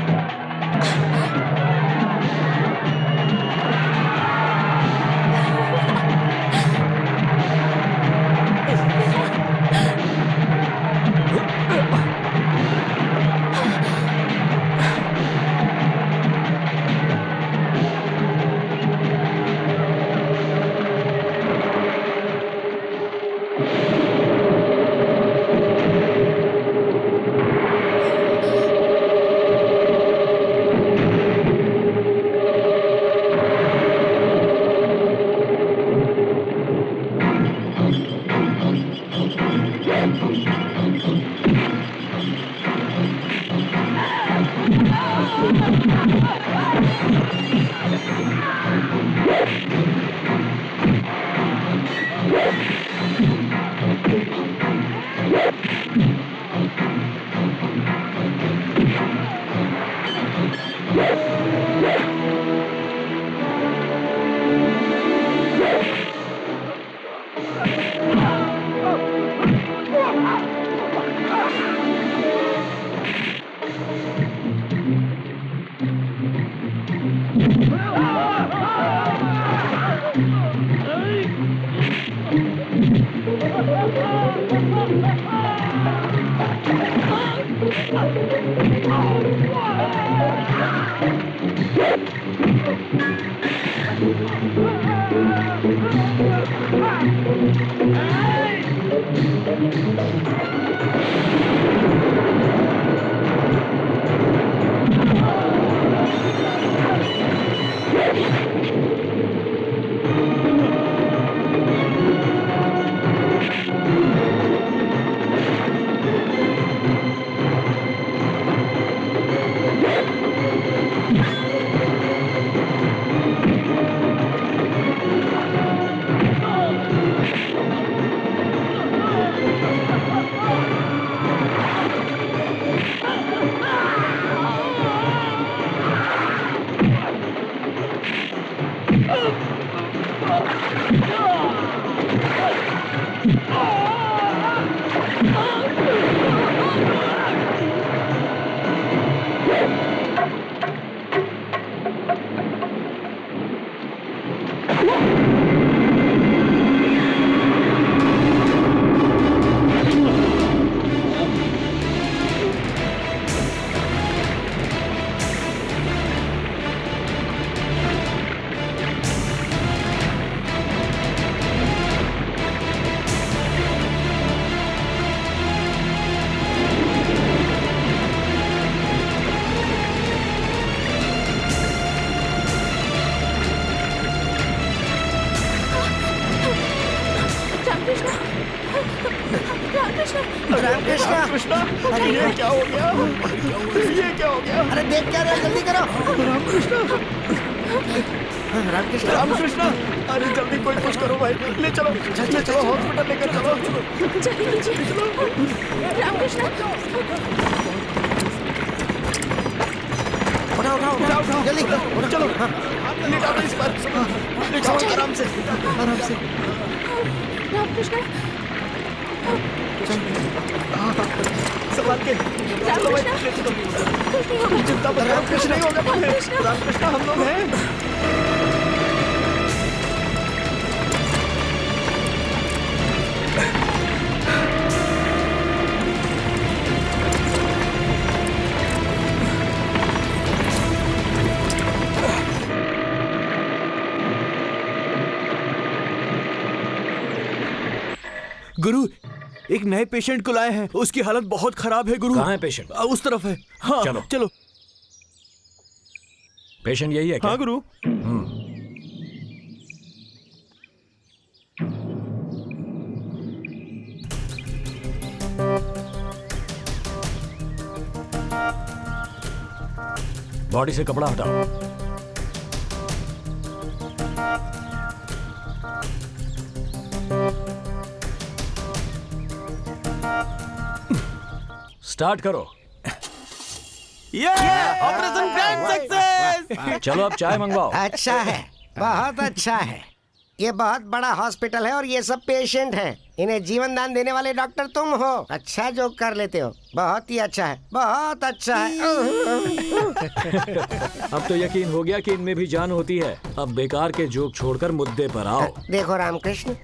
कृष्णा, ये क्या हो गया? ये क्या हो गया? अरे देख क्या रहे हो, जल्दी करो। रामकृष्णा, अरे जल्दी कोई कुछ करो भाई, ले चलो हॉस्पिटल लेकर चलो। जल्दी कीजिए। रामकृष्ण, उठाओ जल्दी चलो, लेटाओ इस पर, लेटाओ आराम से। रामकृष्ण, संभाल के चलो भाई, ले चलो। चिंता मत करो, कुछ नहीं होगा तुम्हें। रामकृष्णा, हम लोग हैं। गुरु, एक नए पेशेंट को लाए हैं, उसकी हालत बहुत खराब है गुरु। कहाँ है पेशेंट? उस तरफ है। हाँ चलो। चलो। पेशेंट यही है क्या? हाँ गुरु। बॉडी से कपड़ा हटाओ। स्टार्ट करो। Operation grand success. चलो अब चाय मंगवाओ। अच्छा है, बहुत अच्छा है। ये बहुत बड़ा हॉस्पिटल है और ये सब पेशेंट हैं। इन्हें जीवन दान देने वाले डॉक्टर तुम हो। अच्छा जो कर लेते हो, बहुत ही अच्छा है, बहुत अच्छा है। अब तो यकीन हो गया कि इनमें भी जान होती है। अब बेकार के जोक छोड़कर मुद्दे पर आओ। देखो रामकृष्ण,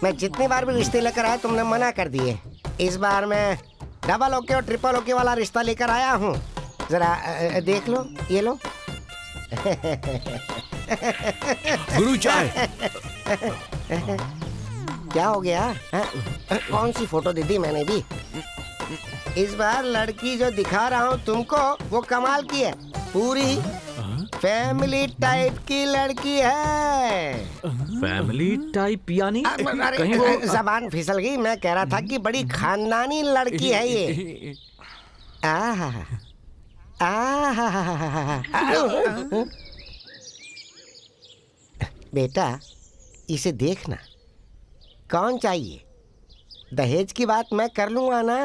मैं जितनी बार भी रिश्ते लेकर आया तुमने मना कर दिए। इस बार मैं डबल ओके और ट्रिपल ओके वाला रिश्ता लेकर आया हूँ। जरा देख लो, ये लो। गुरु चाय। क्या हो गया? कौन सी फोटो दे दी मैंने भी? इस बार लड़की जो दिखा रहा हूँ तुमको, वो कमाल की है। पूरी फैमिली टाइप की लड़की है। फैमिली टाइप यानी कहीं वो अरे जबान फिसल गई। मैं कह रहा था कि बड़ी खानदानी लड़की है ये। आहा, आहा। बेटा इसे देखना, कौन चाहिए? दहेज की बात मैं कर लूंगा ना।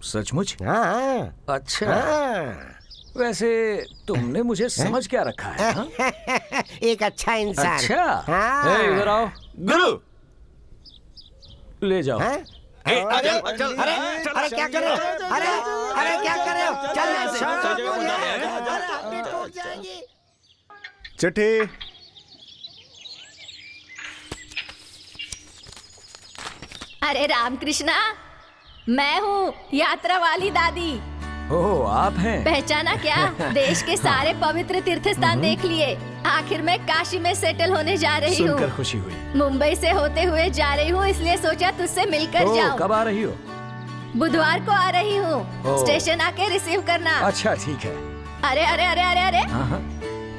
सचमुच? हाँ। अच्छा। हाँ। वैसे तुमने मुझे समझ क्या रखा है? हाँ? एक अच्छा इंसान। अच्छा। हाँ। ए, इधर आओ। गुरु ले जाओ। अरे क्या कर रहे हो? अरे क्या कर रहे हो? चल चिट्ठी। अरे रामकृष्णा, मैं हूँ यात्रा वाली दादी। ओह, आप हैं? पहचाना क्या? देश के सारे पवित्र तीर्थ स्थान देख लिए। आखिर मैं काशी में सेटल होने जा रही हूँ। सुनकर खुशी हुई। मुंबई से होते हुए जा रही हूँ, इसलिए सोचा तुझसे मिलकर जाऊँ। कब आ रही हो? बुधवार को आ रही हूँ। स्टेशन आके रिसीव करना। अच्छा ठीक है। अरे अरे अरे अरे अरे, हाँ,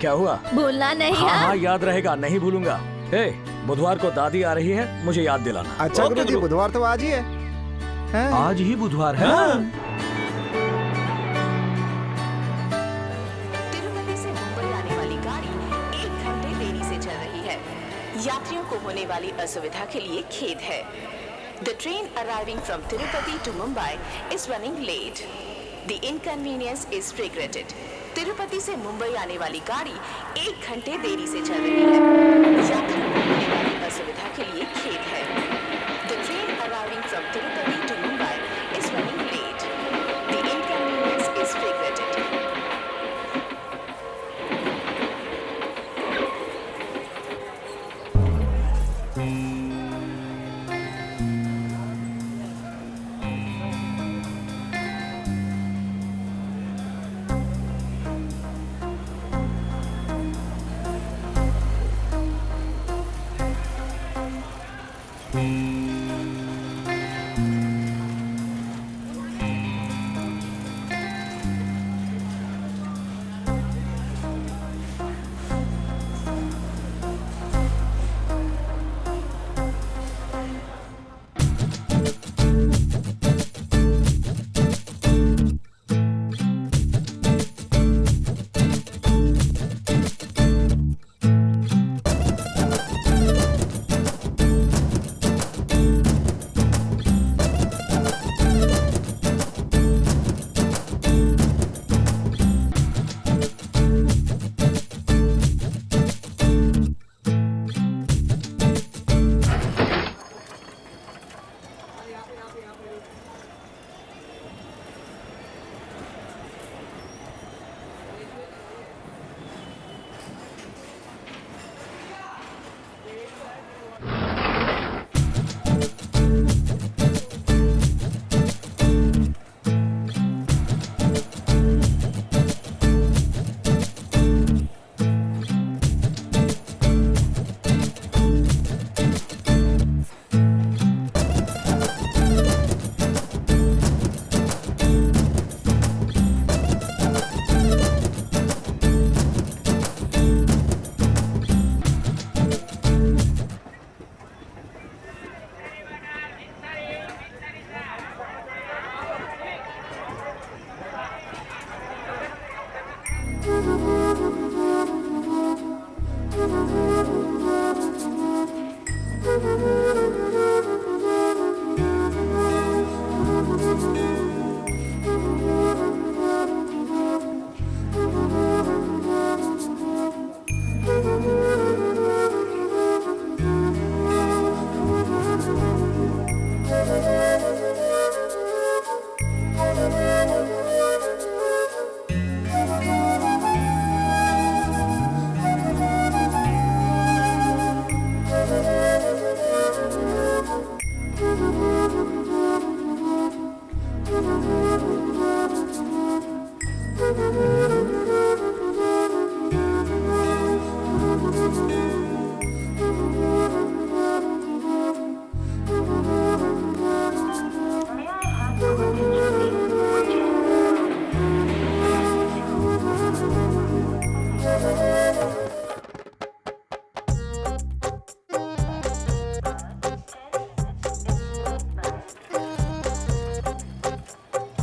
क्या हुआ? भूलना नहीं। हाँ, याद रहेगा, नहीं भूलूंगा। बुधवार को दादी आ रही है, मुझे याद दिलाना। अच्छा गुरुजी, बुधवार तो आज ही है। आज ही बुधवार है। तिरुपति से मुंबई आने वाली गाड़ी 1 घंटे देरी से चल रही है। यात्रियों को होने वाली असुविधा के लिए खेद है। The train arriving from Tirupati to Mumbai is running late. The inconvenience is regretted. Tirupati से मुंबई आने वाली गाड़ी 1 घंटे देरी से चल रही है। यात्रियों को होने वाली असुविधा के लिए खेद है। The train arriving from Tirupati to Mumbai is running late. The inconvenience is regretted.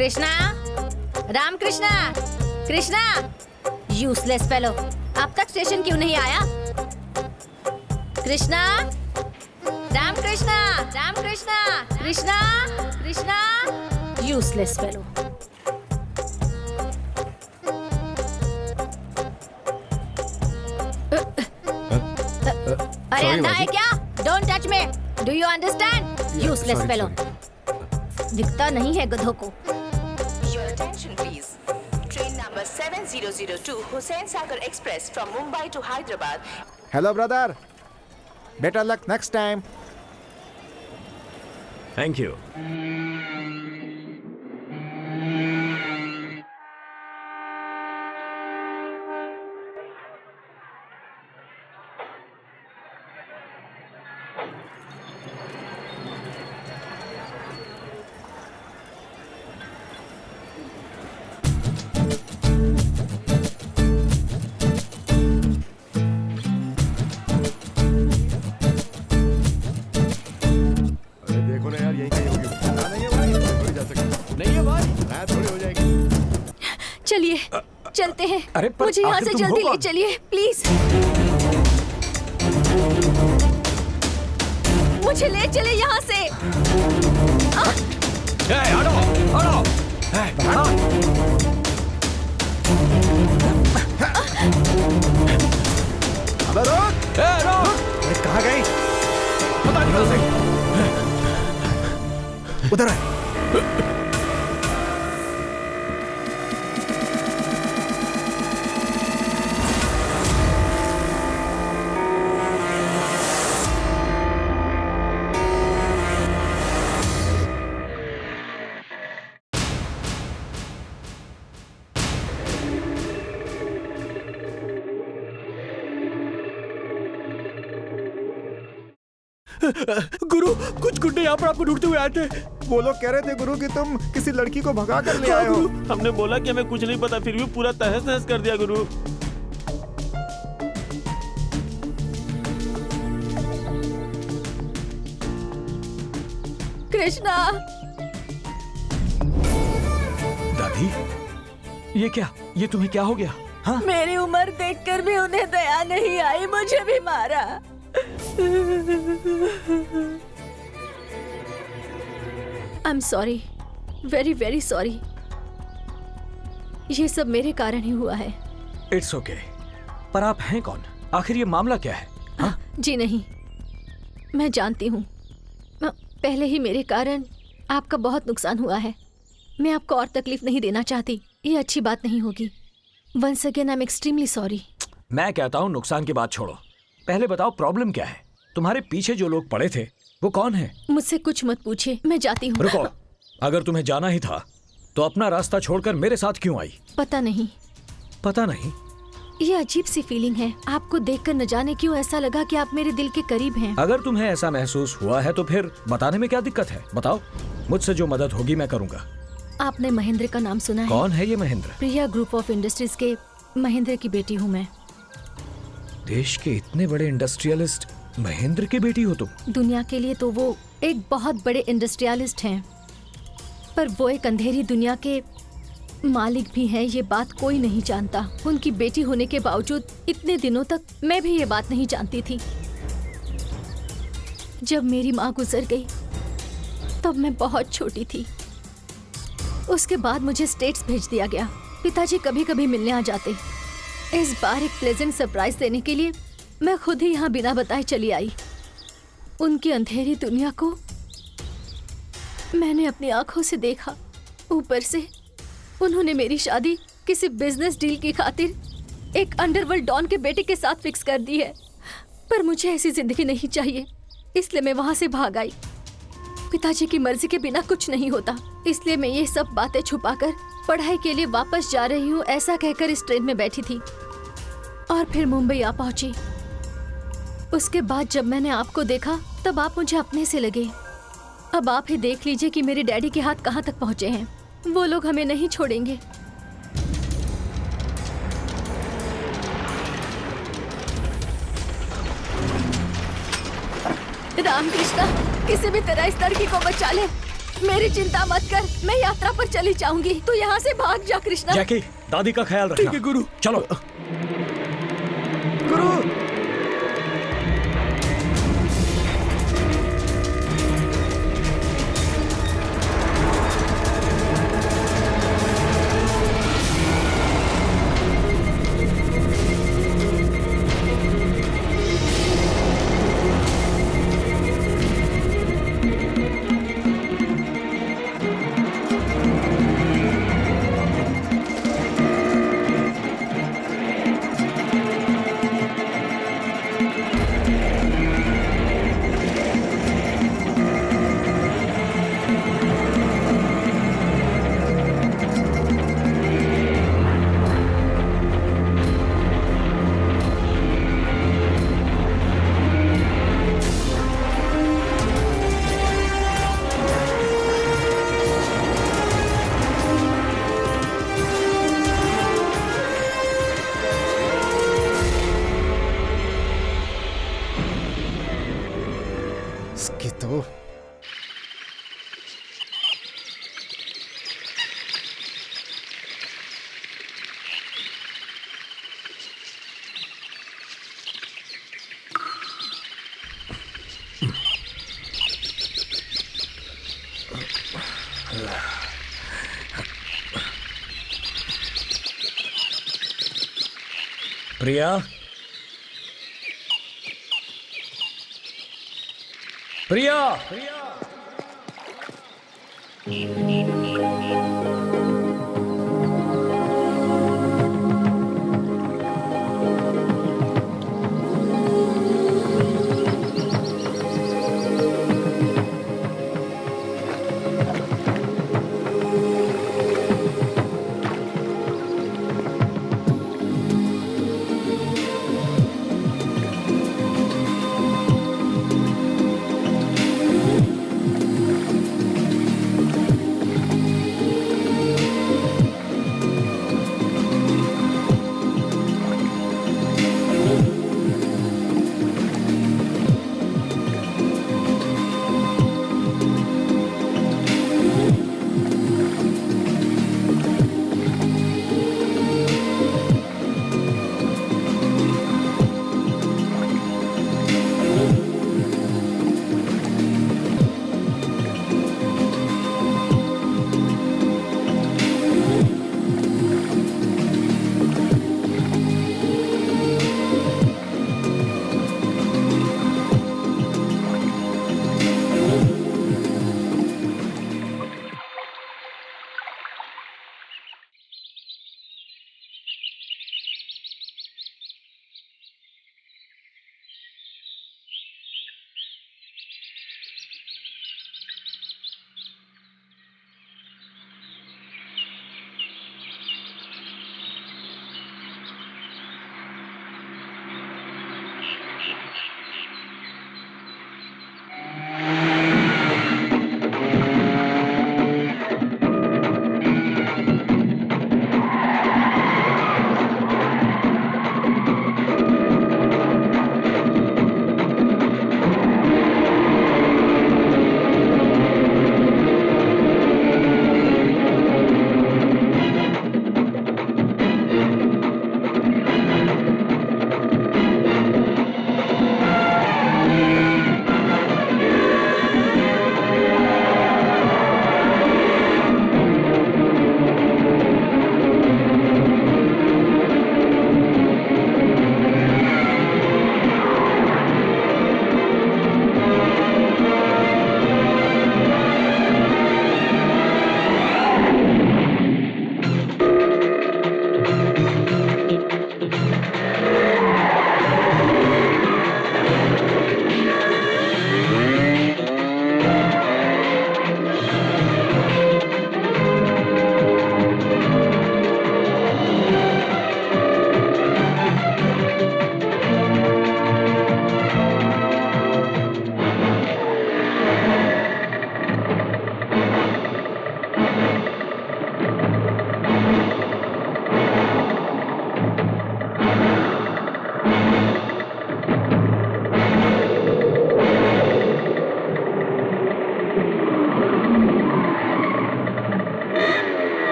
Krishna, Ram Krishna, Krishna, useless fellow, अब तक स्टेशन क्यों नहीं आया? Krishna, Ram Krishna, Ram Krishna, Krishna, Krishna, useless fellow. अरे अंधा है क्या? Don't touch me, do you understand? Useless fellow. दिखता नहीं है गधों को। Your attention please. Train number 7002 Hussain Sagar Express from Mumbai to Hyderabad. Hello brother, better luck next time. Thank you. देखो ना यार, यही कहीं होगी। नहीं है भाई, थोड़ी जा सकती नहीं है भाई, थोड़ी हो जाएगी। चलिए चलते हैं। अरे पर मुझे यहाँ आखिर से तुम हो जल्दी ले कौन? चलिए प्लीज। मुझे ले चले यहाँ से। हटो, हटो। अबे रुक! अरे कहाँ गई? पता नहीं कहाँ से। उधर है। गुरु, कुछ गुंडे यहाँ पर आपको ढूंढते हुए आए थे। वो लोग कह रहे थे गुरु कि तुम किसी लड़की को भगा कर ले हाँ, आए हो। गुरु, हमने बोला कि हमें कुछ नहीं पता, फिर भी पूरा तहस नहस कर दिया गुरु। कृष्णा, दादी, ये क्या? ये तुम्हें क्या हो गया? हाँ? मेरी उम्र देखकर भी उन्हें दया नहीं आई, मुझे भी मारा। I am sorry, very very sorry. ये सब मेरे कारण ही हुआ है। It's okay. पर आप हैं कौन? आखिर ये मामला क्या है? हाँ? जी नहीं, मैं जानती हूँ। पहले ही मेरे कारण आपका बहुत नुकसान हुआ है। मैं आपको और तकलीफ नहीं देना चाहती, ये अच्छी बात नहीं होगी। Once again I am extremely sorry. मैं कहता हूँ नुकसान की बात छोड़ो, पहले बताओ प्रॉब्लम क्या है? तुम्हारे पीछे जो लोग पड़े थे वो कौन है? मुझसे कुछ मत पूछिए, मैं जाती हूँ। रुको, अगर तुम्हें जाना ही था तो अपना रास्ता छोड़कर मेरे साथ क्यों आई? पता नहीं, पता नहीं? ये अजीब सी फीलिंग है। आपको देखकर न जाने क्यों ऐसा लगा कि आप मेरे दिल के करीब हैं। अगर तुम्हें ऐसा महसूस हुआ है तो फिर बताने में क्या दिक्कत है? बताओ, मुझसे जो मदद होगी मैं करूंगा। आपने महेंद्र का नाम सुना है? कौन है ये महेंद्र? प्रिया ग्रुप ऑफ इंडस्ट्रीज के महेंद्र की बेटी हूँ मैं। देश के इतने बड़े इंडस्ट्रियलिस्ट महेंद्र की बेटी हो तुम? दुनिया के लिए तो वो एक बहुत बड़े इंडस्ट्रियलिस्ट हैं, पर वो एक अंधेरी दुनिया के मालिक भी हैं, ये बात कोई नहीं जानता। उनकी बेटी होने के बावजूद इतने दिनों तक मैं भी ये बात नहीं जानती थी। जब मेरी माँ गुजर गई तब मैं बहुत छोटी थी। उसके बाद मुझे स्टेट्स भेज दिया गया। पिताजी कभी कभी मिलने आ जाते। इस बार एक प्लेजेंट सरप्राइज देने के लिए मैं खुद ही यहाँ बिना बताए चली आई। उनकी अंधेरी दुनिया को मैंने अपनी आंखों से देखा। ऊपर से उन्होंने मेरी शादी किसी बिजनेस डील की खातिर एक अंडरवर्ल्ड डॉन के बेटे के साथ फिक्स कर दी है। पर मुझे ऐसी जिंदगी नहीं चाहिए, इसलिए मैं वहां से भाग आई। पिताजी की मर्जी के बिना कुछ नहीं होता, इसलिए मैं ये सब बातें छुपाकर पढ़ाई के लिए वापस जा रही हूँ ऐसा कहकर इस ट्रेन में बैठी थी और फिर मुंबई आ पहुंची। उसके बाद जब मैंने आपको देखा तब आप मुझे अपने से लगे। अब आप ही देख लीजिए कि मेरे डैडी के हाथ कहाँ तक पहुँचे हैं। वो लोग हमें नहीं छोड़ेंगे। रामकृष्णा, किसी भी तरह इस लड़की को बचा ले। मेरी चिंता मत कर, मैं यात्रा पर चली जाऊंगी। तू यहाँ से भाग जा कृष्णा। जैकी, दादी का ख्याल रखना। ठीक है गुरु। चलो। गुरु। इसकी तो प्रिया, प्रिया,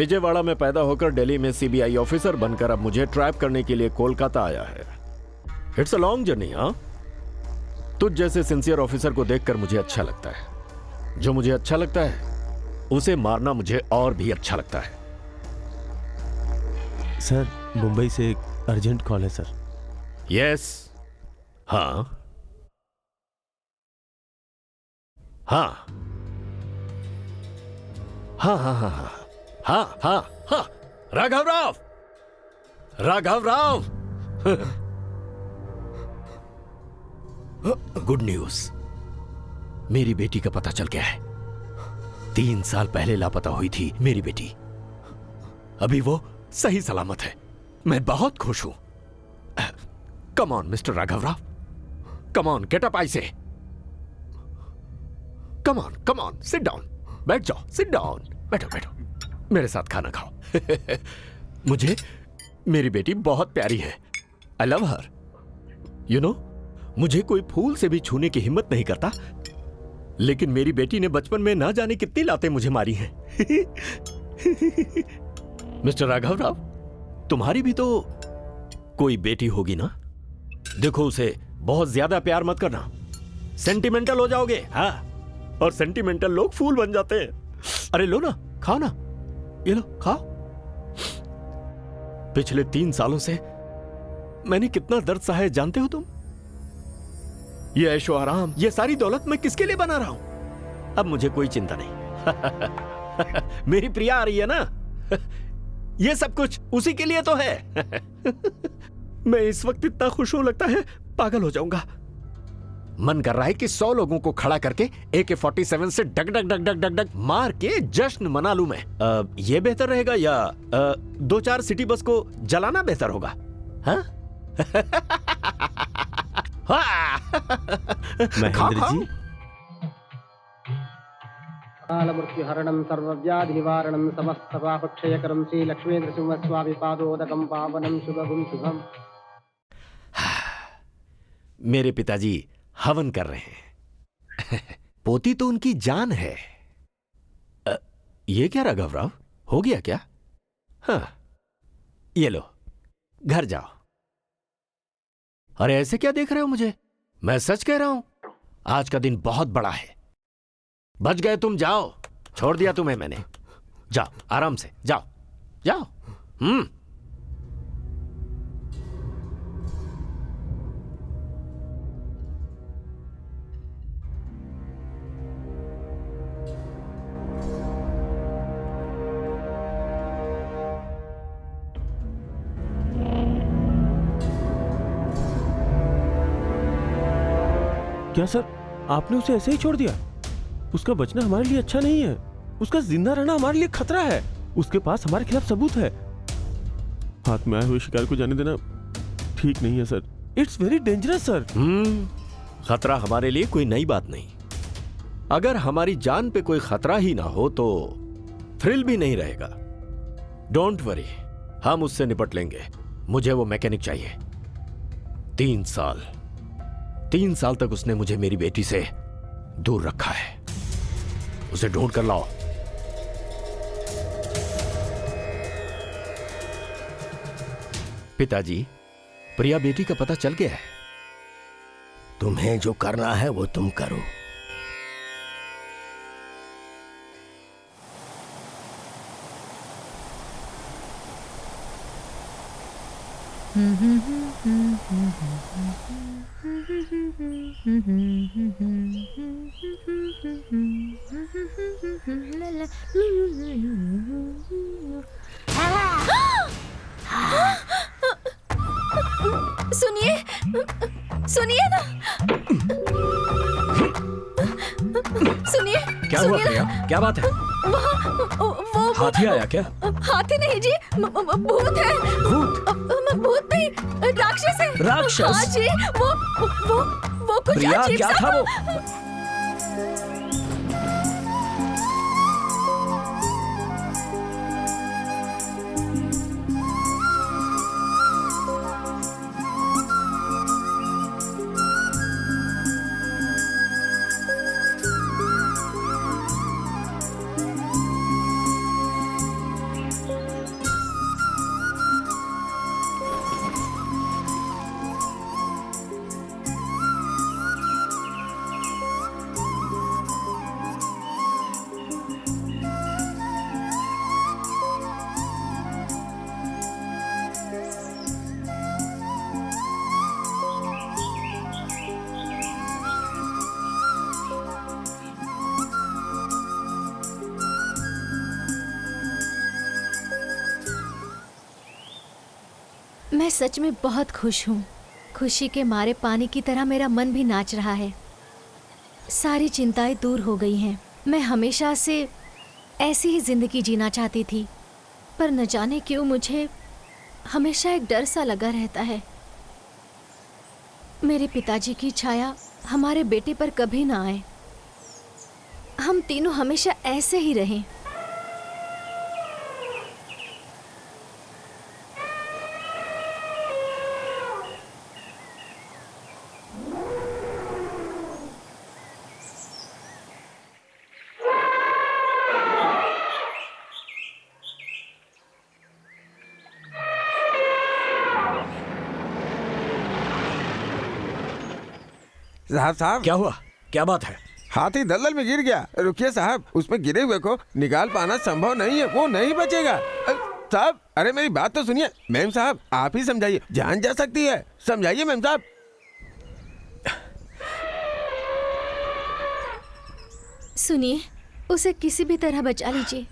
विजयवाड़ा में पैदा होकर दिल्ली में सीबीआई ऑफिसर बनकर अब मुझे ट्रैप करने के लिए कोलकाता आया है। It's a long journey. हाँ, तुझ जैसे सिंसियर ऑफिसर को देखकर मुझे अच्छा लगता है। जो मुझे अच्छा लगता है उसे मारना मुझे और भी अच्छा लगता है। सर, मुंबई से एक अर्जेंट कॉल है सर। यस। हाँ हाँ हाँ हाँ हाँ हाँ हाँ हाँ हाँ, राघव राव, राघव राव। गुड न्यूज, मेरी बेटी का पता चल गया है। 3 साल पहले लापता हुई थी मेरी बेटी, अभी वो सही सलामत है। मैं बहुत खुश हूं। Come on mister Raghav Rao, come on, get up. I say come on, sit down, बैठ जाओ, सिट डाउन, बैठो बैठो, मेरे साथ खाना खाओ। मुझे मेरी बेटी बहुत प्यारी है। I love her. You know, मुझे कोई फूल से भी छूने की हिम्मत नहीं करता, लेकिन मेरी बेटी ने बचपन में ना जाने कितनी लातें मुझे मारी हैं। मिस्टर राघव राव, तुम्हारी भी तो कोई बेटी होगी ना? देखो, उसे बहुत ज्यादा प्यार मत करना, सेंटिमेंटल हो जाओगे। हाँ, और सेंटिमेंटल लोग फूल बन जाते हैं। अरे लो ना, खाओ ना, ये लो खाओ। पिछले 3 सालों से मैंने कितना दर्द सहा है जानते हो तुम? ये ऐशो आराम, ये सारी दौलत मैं किसके लिए बना रहा हूं? अब मुझे कोई चिंता नहीं। मेरी प्रिया आ रही है ना, ये सब कुछ उसी के लिए तो है। मैं इस वक्त इतना खुश हूं, लगता है पागल हो जाऊंगा। मन कर रहा है कि 100 लोगों को खड़ा करके AK-47 से डग डग डग डग डग डग मार के जश्न मना लूं मैं। ये बेहतर रहेगा या 2-4 सिटी बस को जलाना बेहतर होगा? हाँ? महेंद्र जी, कालमृत्युहरणं सर्वव्याधि निवारणं समस्त पापक्षयकरं श्री लक्ष्मी नृसिंह स्वामी पादोदकं पावनं शुभगुं शुभम। मेरे पिताजी हवन कर रहे हैं। पोती तो उनकी जान है। ये क्या राघव राव, हो गया क्या? हाँ, ये लो, घर जाओ। अरे ऐसे क्या देख रहे हो मुझे? मैं सच कह रहा हूं, आज का दिन बहुत बड़ा है। बच गए तुम, जाओ, छोड़ दिया तुम्हें मैंने। जाओ, आराम से जाओ, जाओ। क्या सर, आपने उसे ऐसे ही छोड़ दिया? उसका बचना हमारे लिए अच्छा नहीं है। उसका जिंदा रहना हमारे लिए खतरा है। उसके पास हमारे खिलाफ सबूत है। हाथ में आए हुए शिकार को जाने देना ठीक नहीं है sir. It's very dangerous sir. खतरा हमारे लिए कोई नई बात नहीं। अगर हमारी जान पे कोई खतरा ही ना हो तो थ्रिल भी नहीं रहेगा। डोंट वरी, हम उससे निपट लेंगे। मुझे वो मैकेनिक चाहिए। 3 साल तक उसने मुझे मेरी बेटी से दूर रखा है। उसे ढूंढ कर लाओ। पिताजी, प्रिया बेटी का पता चल गया है। तुम्हें जो करना है वो तुम करो। सुनिए, सुनिए ना, सुनिए। क्या हुआ प्रिया? क्या बात है? वो हाथी आया क्या? हाथी नहीं जी, भूत है। भूत नहीं, राक्षस है। राक्षस? हाँ जी, वो कुछ प्रिया, अजीब क्या सा था वो? मैं सच में बहुत खुश हूँ। खुशी के मारे पानी की तरह मेरा मन भी नाच रहा है। सारी चिंताएं दूर हो गई हैं। मैं हमेशा से ऐसी ही जिंदगी जीना चाहती थी, पर न जाने क्यों मुझे हमेशा एक डर सा लगा रहता है। मेरे पिताजी की छाया हमारे बेटे पर कभी ना आए। हम तीनों हमेशा ऐसे ही रहें। साहब क्या हुआ? क्या बात है? हाथी दलदल में गिर गया। रुकिए साहब, उसमें गिरे हुए को निकाल पाना संभव नहीं है, वो नहीं बचेगा। साहब अरे मेरी बात तो सुनिए। मैम साहब आप ही समझाइए, जान जा सकती है, समझाइए मैम साहब। सुनिए, उसे किसी भी तरह बचा लीजिए।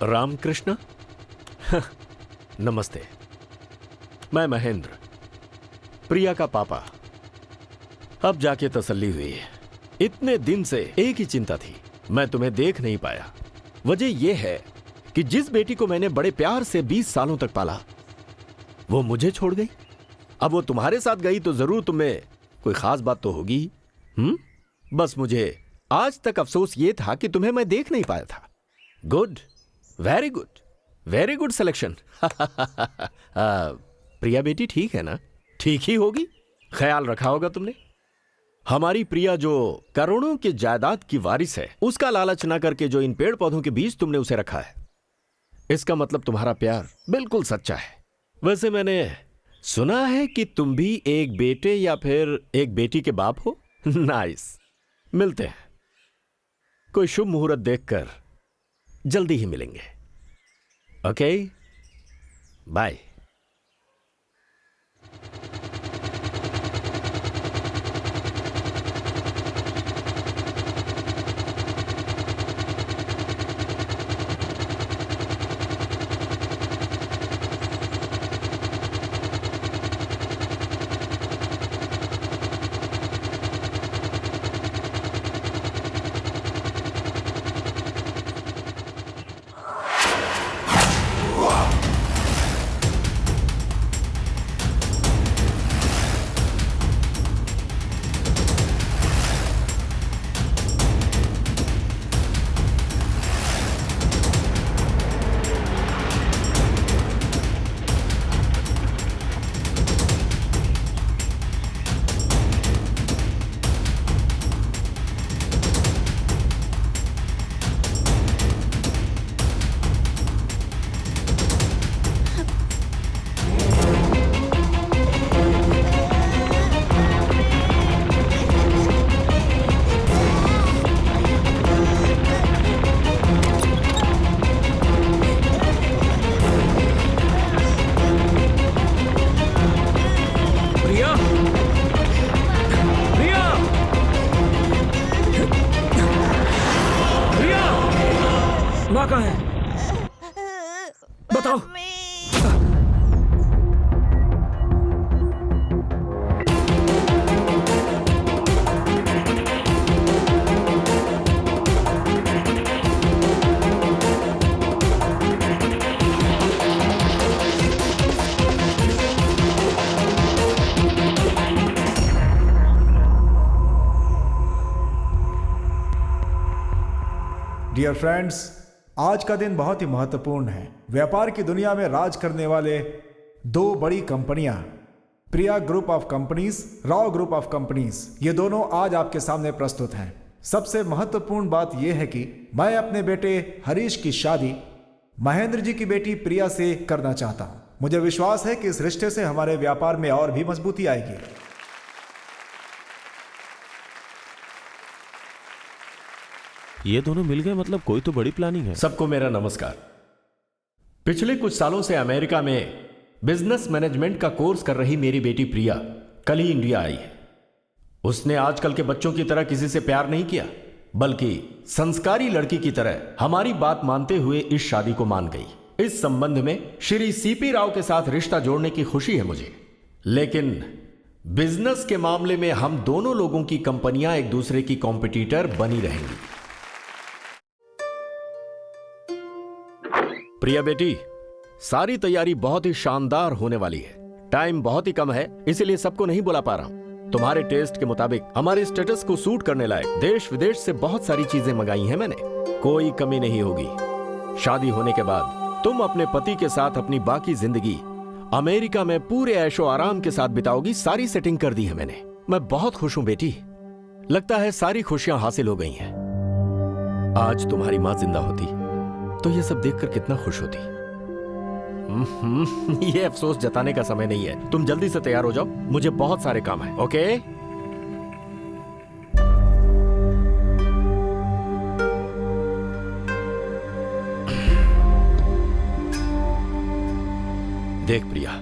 रामकृष्ण नमस्ते। मैं महेंद्र, प्रिया का पापा। अब जाके तसल्ली हुई है। इतने दिन से एक ही चिंता थी, मैं तुम्हें देख नहीं पाया। वजह यह है कि जिस बेटी को मैंने बड़े प्यार से 20 सालों तक पाला, वो मुझे छोड़ गई। अब वो तुम्हारे साथ गई तो जरूर तुम्हें कोई खास बात तो होगी। बस मुझे आज तक अफसोस ये था कि तुम्हें मैं देख नहीं पाया था। Good, very good, very good selection. Priya बेटी ठीक है ना? ठीक ही होगी, ख्याल रखा होगा तुमने। हमारी प्रिया जो करोड़ों की जायदाद की वारिस है, उसका लालच ना करके जो इन पेड़ पौधों के बीच तुमने उसे रखा है, इसका मतलब तुम्हारा प्यार बिल्कुल सच्चा है। वैसे मैंने सुना है कि तुम भी एक बेटे या फिर एक बेटी के बाप हो। नाइस, मिलते हैं। कोई शुभ मुहूर्त देखकर जल्दी ही मिलेंगे। Okay, bye. माँ कहाँ है? बताओ। डियर फ्रेंड्स, आज का दिन बहुत ही महत्वपूर्ण है। व्यापार की दुनिया में राज करने वाले दो बड़ी कंपनियां, Priya group of companies, Rao group of companies, ये दोनों आज आपके सामने प्रस्तुत हैं। सबसे महत्वपूर्ण बात यह है कि मैं अपने बेटे हरीश की शादी महेंद्र जी की बेटी प्रिया से करना चाहता हूं। मुझे विश्वास है कि इस रिश्ते से हमारे व्यापार में और भी मजबूती आएगी। ये दोनों मिल गए, मतलब कोई तो बड़ी प्लानिंग है। सबको मेरा नमस्कार। पिछले कुछ सालों से अमेरिका में बिजनेस मैनेजमेंट का कोर्स कर रही मेरी बेटी प्रिया कल ही इंडिया आई है। उसने आजकल के बच्चों की तरह किसी से प्यार नहीं किया, बल्कि संस्कारी लड़की की तरह हमारी बात मानते हुए इस शादी को मान गई। इस संबंध में श्री सीपी राव के साथ रिश्ता जोड़ने की खुशी है मुझे, लेकिन बिजनेस के मामले में हम दोनों लोगों की कंपनियां एक दूसरे की कॉम्पिटिटर बनी रहेंगी। प्रिया बेटी, सारी तैयारी बहुत ही शानदार होने वाली है। टाइम बहुत ही कम है, इसीलिए सबको नहीं बुला पा रहा हूं। तुम्हारे टेस्ट के मुताबिक हमारे स्टेटस को सूट करने लायक देश विदेश से बहुत सारी चीजें मंगाई हैं मैंने। कोई कमी नहीं होगी। शादी होने के बाद तुम अपने पति के साथ अपनी बाकी जिंदगी अमेरिका में पूरे ऐशो आराम के साथ बिताओगी। सारी सेटिंग कर दी है मैंने। मैं बहुत खुश हूं बेटी। लगता है सारी खुशियां हासिल हो गई हैं। आज तुम्हारी मां जिंदा होती तो ये सब देखकर कितना खुश होती। ये अफसोस जताने का समय नहीं है। तुम जल्दी से तैयार हो जाओ, मुझे बहुत सारे काम है। ओके? देख प्रिया,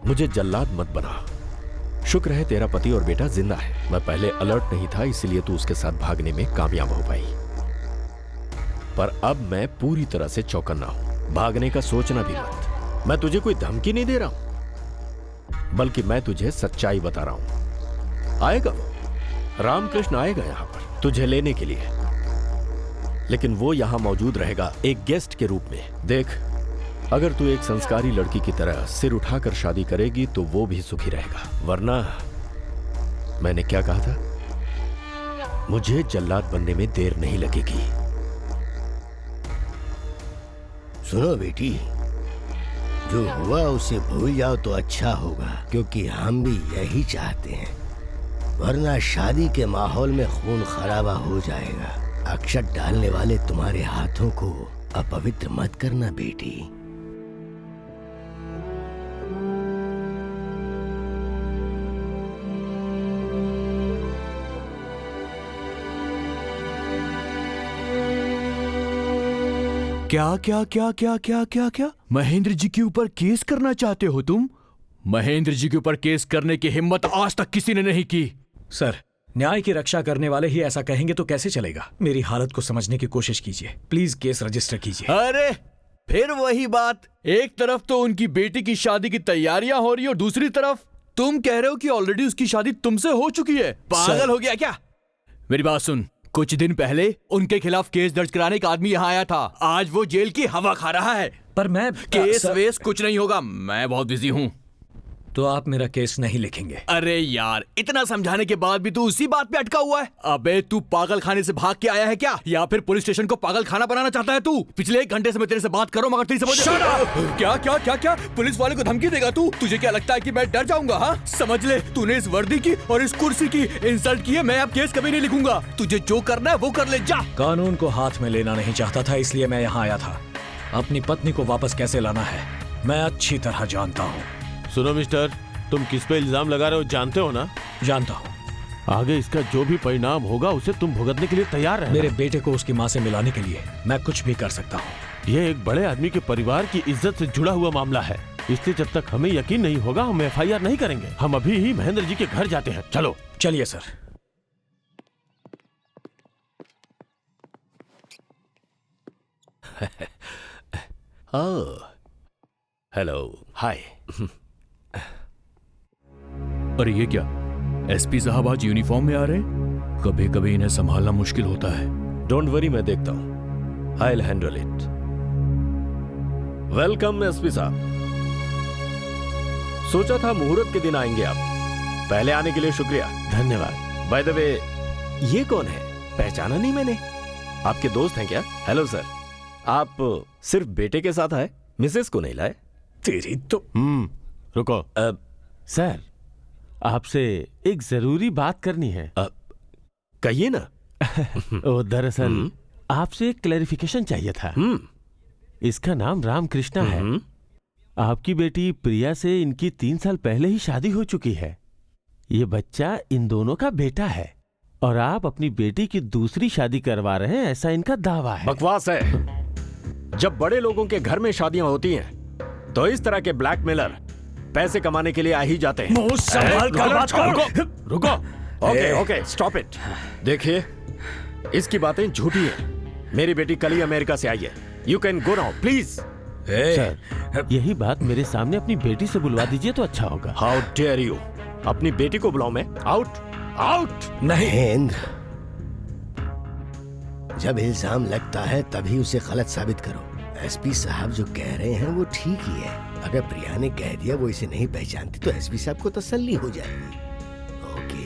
मुझे जल्लाद मत बना। शुक्र है तेरा पति और बेटा जिंदा है। मैं पहले अलर्ट नहीं था, इसलिए तू उसके साथ भागने में कामयाब हो पाई। पर अब मैं पूरी तरह से चौकन्ना हूं। भागने का सोचना भी मत। मैं तुझे कोई धमकी नहीं दे रहा हूं, बल्कि मैं तुझे सच्चाई बता रहा हूं। आएगा वो, रामकृष्ण आएगा यहां पर तुझे लेने के लिए, लेकिन वो यहां मौजूद रहेगा एक गेस्ट के रूप में। देख, अगर तू एक संस्कारी लड़की की तरह सिर उठाकर शादी करेगी तो वो भी सुखी रहेगा, वरना मैंने क्या कहा था, मुझे जल्लाद बनने में देर नहीं लगेगी। सुनो बेटी, जो हुआ उसे भूल जाओ तो अच्छा होगा, क्योंकि हम भी यही चाहते हैं, वरना शादी के माहौल में खून खराबा हो जाएगा। अक्षत डालने वाले तुम्हारे हाथों को अपवित्र मत करना बेटी। क्या क्या क्या क्या क्या क्या क्या महेंद्र जी के ऊपर केस करना चाहते हो तुम? महेंद्र जी के ऊपर केस करने की हिम्मत आज तक किसी ने नहीं की। सर, न्याय की रक्षा करने वाले ही ऐसा कहेंगे तो कैसे चलेगा? मेरी हालत को समझने की कोशिश कीजिए। प्लीज केस रजिस्टर कीजिए। अरे फिर वही बात। एक तरफ तो उनकी बेटी की शादी की तैयारियां हो रही और दूसरी तरफ तुम कह रहे हो कि ऑलरेडी उसकी शादी तुमसे हो चुकी है। पागल हो गया क्या? मेरी बात सुन, कुछ दिन पहले उनके खिलाफ केस दर्ज कराने का आदमी यहाँ आया था। आज वो जेल की हवा खा रहा है। पर मैं केस वेस कुछ नहीं होगा, मैं बहुत बिजी हूँ। तो आप मेरा केस नहीं लिखेंगे? अरे यार, इतना समझाने के बाद भी तू उसी बात पे अटका हुआ है। अबे तू पागल खाने से भाग के आया है क्या, या फिर पुलिस स्टेशन को पागल खाना बनाना चाहता है तू? पिछले 1 घंटे से मैं तेरे से बात करो मगर तेरी समझ क्या क्या क्या क्या पुलिस वाले को धमकी देगा तू? तुझे क्या लगता है कि मैं डर जाऊंगा? हाँ, समझ ले, तूने इस वर्दी की और इस कुर्सी की इंसल्ट की है। मैं अब केस कभी नहीं लिखूंगा। तुझे जो करना है वो कर ले, जा। कानून को हाथ में लेना नहीं चाहता था, इसलिए मैं यहाँ आया था। अपनी पत्नी को वापस कैसे लाना है मैं अच्छी तरह जानता हूँ। सुनो मिस्टर, तुम किस पे इल्जाम लगा रहे हो जानते हो ना? जानता हूँ। आगे इसका जो भी परिणाम होगा उसे तुम भुगतने के लिए तैयार रहना। मेरे बेटे को उसकी माँ से मिलाने के लिए मैं कुछ भी कर सकता हूँ। यह एक बड़े आदमी के परिवार की इज्जत से जुड़ा हुआ मामला है, इसलिए जब तक हमें यकीन नहीं होगा हम FIR नहीं करेंगे। हम अभी ही महेंद्र जी के घर जाते हैं। चलो। चलिए सर। हेलो, हाय। अरे ये क्या, एसपी साहब आज यूनिफॉर्म में आ रहे हैं? कभी कभी इन्हें संभालना मुश्किल होता है। डोंट वरी, मैं देखता हूं। I will handle it. Welcome SP साहब। सोचा था मुहूर्त के दिन आएंगे आप। पहले आने के लिए शुक्रिया। धन्यवाद। बाय द वे, ये कौन है? पहचाना नहीं मैंने। आपके दोस्त हैं क्या? Hello sir. आप सिर्फ बेटे के साथ आए, मिसेस को नहीं लाए? तेरी तो। रुको। सर, आपसे एक जरूरी बात करनी है। कहिए ना। दरअसल आपसे एक क्लैरिफिकेशन चाहिए था। इसका नाम रामकृष्णा है। आपकी बेटी प्रिया से इनकी 3 साल पहले ही शादी हो चुकी है। ये बच्चा इन दोनों का बेटा है और आप अपनी बेटी की दूसरी शादी करवा रहे हैं, ऐसा इनका दावा है। बकवास है। जब बड़े लोगों के घर में शादियां होती हैं तो इस तरह के ब्लैकमेलर पैसे कमाने के लिए आ ही जाते हैं। मुंह संभाल कर बात करो। रुको। Okay okay, stop it. देखिए, इसकी बातें झूठी है। मेरी बेटी कल ही अमेरिका से आई है। You can go now please. Sir, यही बात मेरे सामने अपनी बेटी से बुलवा दीजिए तो अच्छा होगा। How dare you. अपनी बेटी को बुलाऊं मैं? Out out. नहीं महेंद्र, जब इल्जाम लगता है तभी उसे गलत साबित करो। एसपी साहब जो कह रहे हैं वो ठीक ही है। अगर प्रिया ने कह दिया वो इसे नहीं पहचानती तो एसपी साहब को तसल्ली हो जाएगी। ओके।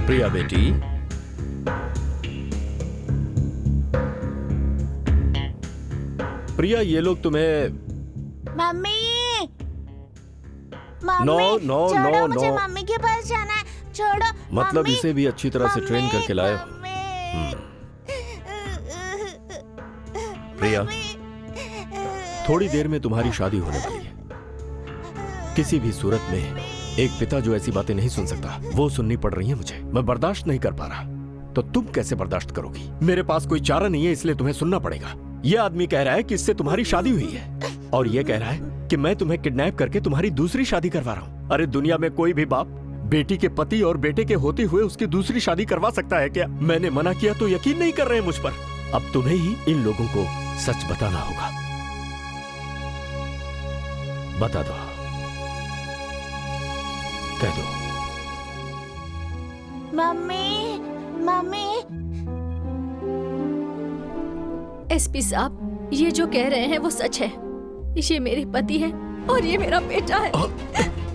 प्रिया बेटी, प्रिया ये लोग तुम्हें। मम्मी, नो नो नो मुझे नो। मम्मी के पास जाना है। छोड़ो। मतलब मम्मी, इसे भी अच्छी तरह से ट्रेन करके लाए हो। प्रिया, थोड़ी देर में तुम्हारी शादी होने वाली है। किसी भी सूरत में एक पिता जो ऐसी बातें नहीं सुन सकता, वो सुननी पड़ रही है मुझे। मैं बर्दाश्त नहीं कर पा रहा, तो तुम कैसे बर्दाश्त करोगी? मेरे पास कोई चारा नहीं है, इसलिए तुम्हें सुनना पड़ेगा। यह आदमी कह रहा है कि इससे तुम्हारी शादी हुई है और यह कह रहा है कि मैं तुम्हें किडनैप करके तुम्हारी दूसरी शादी करवा रहा हूं। अरे दुनिया में कोई भी बाप बेटी के पति और बेटे के होते हुए उसकी दूसरी शादी करवा सकता है क्या? मैंने मना किया तो यकीन नहीं कर रहे हैं मुझ पर। अब तुम्हें ही इन लोगों को सच बताना होगा। बता दो, कह दो। Mummy, mummy. एसपी साहब, ये जो कह रहे हैं वो सच है। ये मेरे पति है और ये मेरा बेटा है।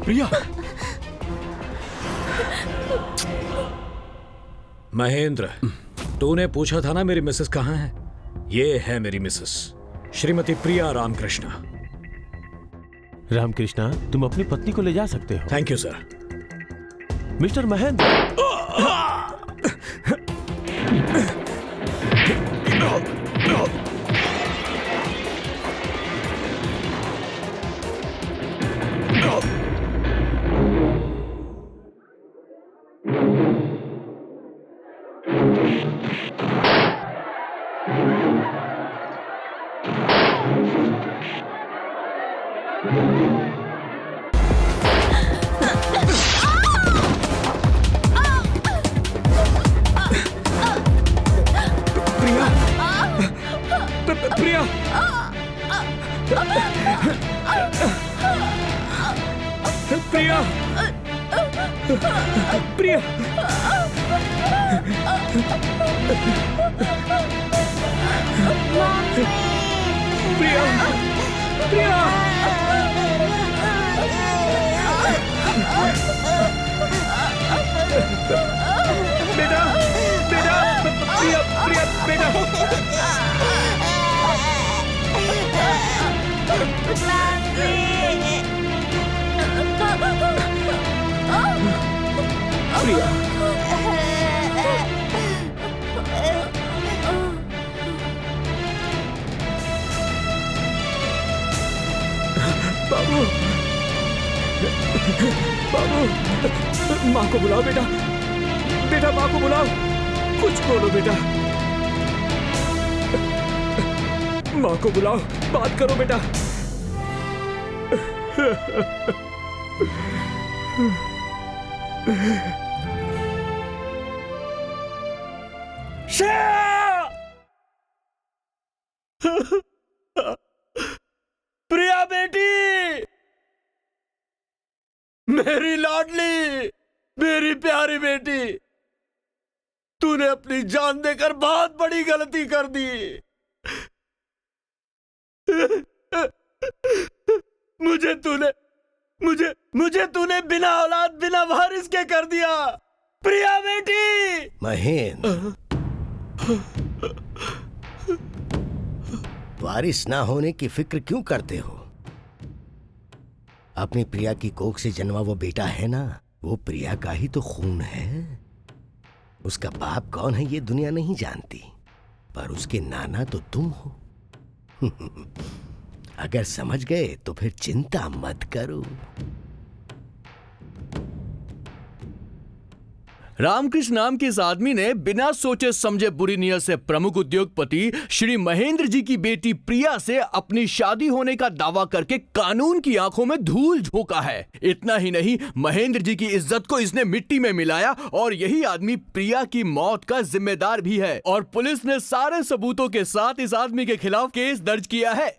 प्रिया। महेंद्र, तूने पूछा था ना मेरी मिसेस कहाँ है? ये है मेरी मिसेस, श्रीमती प्रिया रामकृष्णा। रामकृष्णा, तुम अपनी पत्नी को ले जा सकते हो। Thank you sir. Mister Mahendra. Priya, Priya, Priya, Priya, Priya. बेटा, बेटा, प्रिया, प्रिया, बेटा। प्रिया, बाबू, बाबू, माँ को बुलाओ बेटा, बेटा माँ को बुलाओ, कुछ बोलो बेटा, माँ को बुलाओ, बात करो बेटा। श्रेया! प्रिया बेटी, मेरी लाडली, मेरी प्यारी बेटी, तूने अपनी जान देकर बहुत बड़ी गलती कर दी। मुझे तूने बिना औलाद, बिना वारिस के कर दिया। प्रिया बेटी। महेंद्र, वारिस ना होने की फिक्र क्यों करते हो? अपनी प्रिया की कोख से जन्मा वो बेटा है ना, वो प्रिया का ही तो खून है। उसका बाप कौन है ये दुनिया नहीं जानती, पर उसके नाना तो तुम हो। अगर समझ गए तो फिर चिंता मत करो। रामकृष्ण नाम के इस आदमी ने बिना सोचे समझे बुरी नीयत से प्रमुख उद्योगपति श्री महेंद्र जी की बेटी प्रिया से अपनी शादी होने का दावा करके कानून की आंखों में धूल झोंका है। इतना ही नहीं, महेंद्र जी की इज्जत को इसने मिट्टी में मिलाया और यही आदमी प्रिया की मौत का जिम्मेदार भी है। और पुलिस ने सारे सबूतों के साथ इस आदमी के खिलाफ केस दर्ज किया है।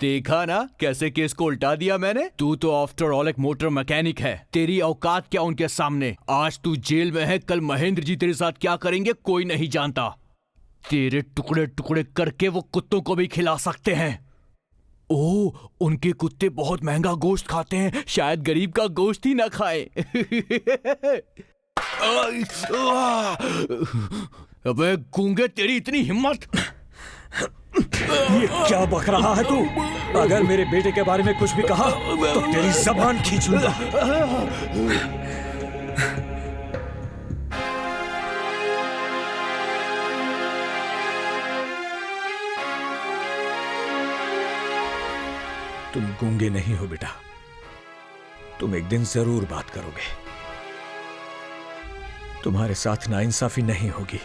देखा ना कैसे केस को उल्टा दिया मैंने। तू तो आफ्टर ऑल एक मोटर मैकेनिक है, तेरी औकात क्या उनके सामने। आज तू जेल में है, कल महेंद्र जी तेरे साथ क्या करेंगे कोई नहीं जानता। तेरे टुकड़े टुकड़े करके वो कुत्तों को भी खिला सकते हैं। ओह, उनके कुत्ते बहुत महंगा गोश्त खाते हैं, शायद गरीब का गोश्त ही ना खाए। अबे गूंगे, तेरी इतनी हिम्मत! ये क्या बक रहा है तू? अगर मेरे बेटे के बारे में कुछ भी कहा तो तेरी जबान खींच लूंगा। तुम गूंगे नहीं हो बेटा, तुम एक दिन जरूर बात करोगे। तुम्हारे साथ नाइंसाफी नहीं होगी।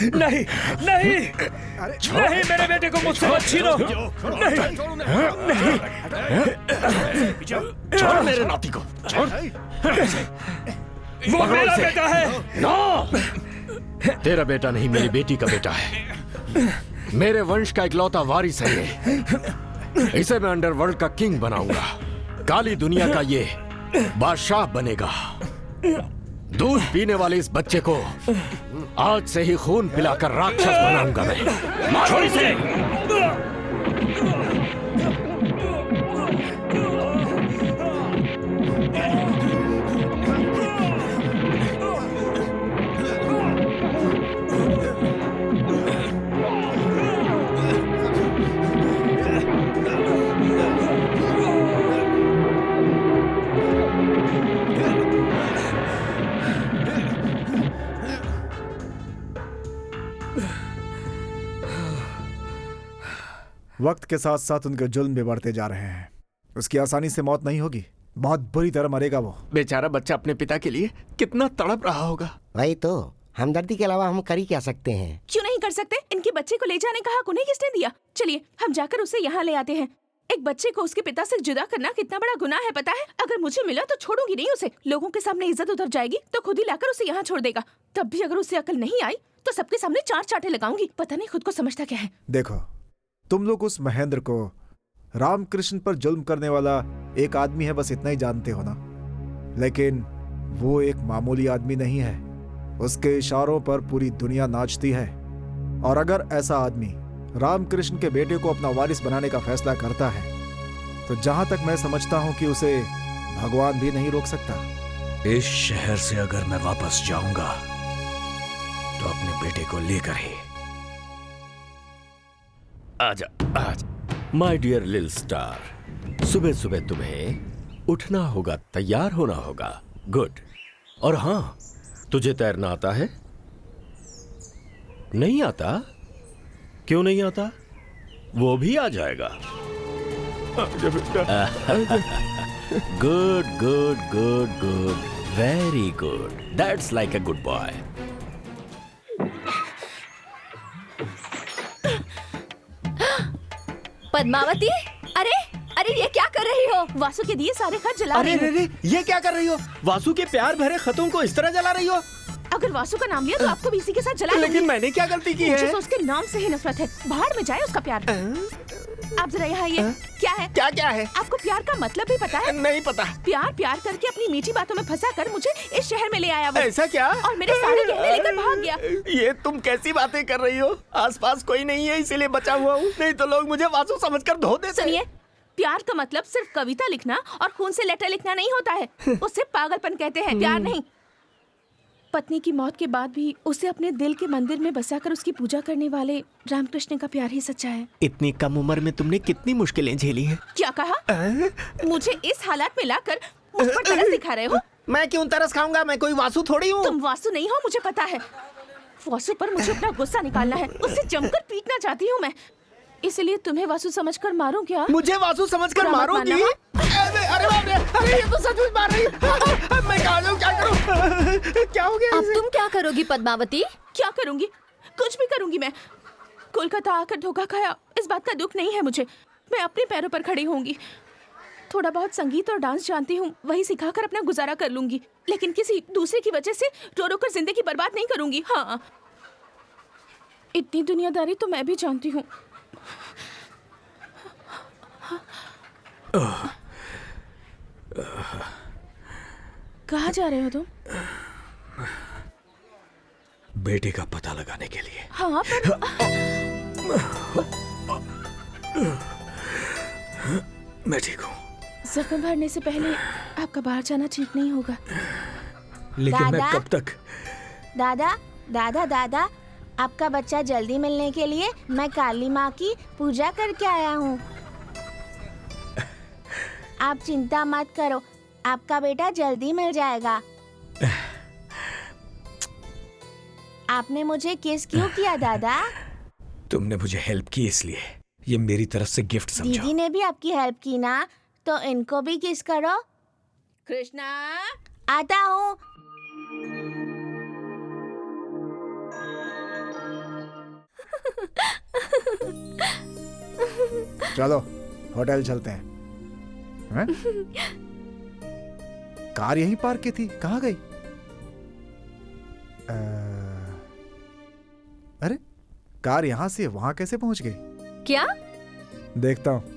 नहीं नहीं नहीं, मेरे बेटे को मुझसे मत छीनो। नहीं छोड़ मेरे नाती को, छोड़। वो मेरा बेटा है। नो, तेरा बेटा नहीं, मेरी बेटी का बेटा है। मेरे वंश का इकलौता वारिस है ये। इसे मैं अंडरवर्ल्ड का किंग बनाऊंगा, काली दुनिया का ये बादशाह बनेगा। दूध पीने वाले इस बच्चे को आज से ही खून पिलाकर राक्षस बनाऊंगा मैं। मारो इसे। वक्त के साथ साथ उनके जुल्म भी बढ़ते जा रहे हैं। उसकी आसानी से मौत नहीं होगी, बहुत बुरी तरह मरेगा वो। बेचारा बच्चा अपने पिता के लिए कितना तड़प रहा होगा। वही तो, हमदर्दी के अलावा हम कर ही क्या सकते हैं? क्यों नहीं कर सकते? इनके बच्चे को ले जाने का हक उन्हें किसने दिया? चलिए हम जाकर उसे यहाँ ले आते हैं। एक बच्चे को उसके पिता से जुदा करना कितना बड़ा गुनाह है पता है? अगर मुझे मिला तो छोड़ूंगी नहीं उसे। लोगों के सामने इज्जत उतर जाएगी तो खुद ही लाकर उसे यहाँ छोड़ देगा। तब भी अगर उसे अकल नहीं आई तो सबके सामने 4 चांटे लगाऊंगी। पता नहीं खुद को समझता क्या है। देखो, तुम लोग उस महेंद्र को रामकृष्ण पर जुल्म करने वाला एक आदमी है बस इतना ही जानते हो ना, लेकिन वो एक मामूली आदमी नहीं है। उसके इशारों पर पूरी दुनिया नाचती है। और अगर ऐसा आदमी रामकृष्ण के बेटे को अपना वारिस बनाने का फैसला करता है तो जहां तक मैं समझता हूं कि उसे भगवान भी नहीं रोक सकता। इस शहर से अगर मैं वापस जाऊंगा तो अपने बेटे को लेकर ही। आजा आजा माय डियर लिटिल स्टार, सुबह सुबह तुम्हें उठना होगा, तैयार होना होगा। गुड। और हाँ, तुझे तैरना आता है? नहीं आता? क्यों नहीं आता? वो भी आ जाएगा। Good good good good, very good, that's like a good boy. Padmavati, अरे अरे ये क्या कर रही हो? वासु के दिए सारे खत जला अरे रही रे, ये क्या कर रही हो? वासु के प्यार भरे खतों को इस तरह जला रही हो? अगर वासु का नाम लिया तो आपको भी इसी के साथ जला दूंगी। लेकिन मैंने क्या गलती की मुझे है? तो उसके नाम से ही नफरत है। भाड़ में जाए उसका प्यार। आप जरा यहाँ आइए। क्या है? क्या क्या है? आपको प्यार का मतलब भी पता है? नहीं पता। प्यार प्यार करके अपनी मीठी बातों में फंसा कर मुझे इस शहर में ले आया वो। ऐसा क्या? और मेरे सारे गहने लेकर भाग गया। ये तुम कैसी बातें कर रही हो? आसपास कोई नहीं है इसीलिए बचा हुआ हूँ, नहीं तो लोग मुझे वासु समझकर धो देते। सुनिए, प्यार का मतलब सिर्फ कविता लिखना और खून से लेटर लिखना नहीं होता है। उसे पागलपन कहते हैं, प्यार नहीं। पत्नी की मौत के बाद भी उसे अपने दिल के मंदिर में बसाकर उसकी पूजा करने वाले रामकृष्ण का प्यार ही सच्चा है। इतनी कम उम्र में तुमने कितनी मुश्किलें झेली हैं? क्या कहा? मुझे इस हालात में लाकर मुझ पर तरस दिखा रहे हो? मैं क्यों तरस खाऊंगा? मैं कोई वासु थोड़ी हूँ। तुम वासु नहीं हो, मुझे पता है। वासु पर मुझे अपना गुस्सा निकालना है। उससे जमकर पीटना चाहती हूँ मैं, इसलिए तुम्हें वासु समझकर मारूं क्या? मुझे वासु समझकर मारोगी? अरे बाप रे, अरे ये तो सच में मार रही है। मैं क्या करूं? क्या हो गया? अब तुम क्या करोगी पद्मावती? क्या करूंगी? कुछ भी करूंगी मैं। कोलकाता आकर धोखा खाया, इस बात का दुख नहीं है मुझे। मैं अपने पैरों पर खड़ी होंगी। थोड़ा बहुत संगीत और डांस जानती हूँ, वही सिखाकर अपना गुजारा कर लूंगी। लेकिन किसी दूसरे की वजह से रो रो कर जिंदगी बर्बाद नहीं करूंगी। हाँ, इतनी दुनियादारी तो मैं भी जानती हूँ। कहाँ जा रहे हो तुम? बेटे का पता लगाने के लिए। हाँ, पर मैं ठीक हूँ। जख्म भरने से पहले आपका बाहर जाना ठीक नहीं होगा। लेकिन मैं दादा? कब तक? दादा दादा दादा, आपका बच्चा जल्दी मिलने के लिए मैं काली माँ की पूजा करके आया हूँ। आप चिंता मत करो, आपका बेटा जल्दी मिल जाएगा। आपने मुझे किस क्यों किया दादा? तुमने मुझे हेल्प की इसलिए। ये मेरी तरफ से गिफ्ट समझो। दीदी ने भी आपकी हेल्प की ना, तो इनको भी किस करो। कृष्णा, आता हूँ। चलो होटल चलते हैं। कार यहीं पार्क की थी, कहाँ गई? अरे कार यहां से वहां कैसे पहुंच गई? क्या? देखता हूं।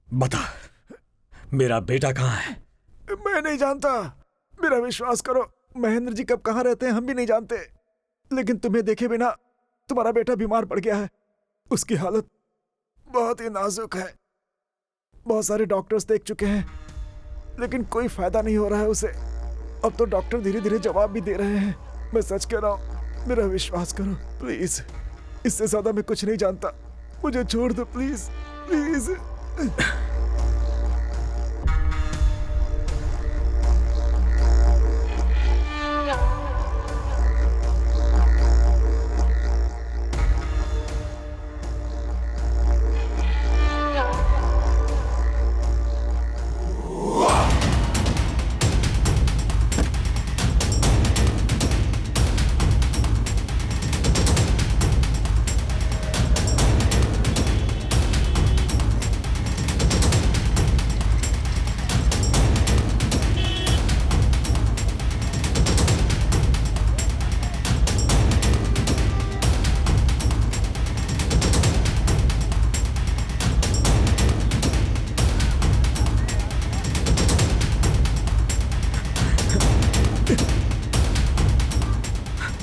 बता, मेरा बेटा कहाँ है? मैं नहीं जानता, मेरा विश्वास करो। महेंद्र जी कब कहाँ रहते हैं हम भी नहीं जानते, लेकिन तुम्हें देखे बिना तुम्हारा बेटा बीमार पड़ गया है। उसकी हालत बहुत ही नाजुक है। बहुत सारे डॉक्टर्स देख चुके हैं, लेकिन कोई फायदा नहीं हो रहा है उसे। अब तो डॉक्टर धीरे धीरे जवाब भी दे रहे हैं। मैं सच कह रहा हूँ, मेरा विश्वास करो प्लीज। इससे ज्यादा मैं कुछ नहीं जानता, मुझे छोड़ दो प्लीज प्लीज।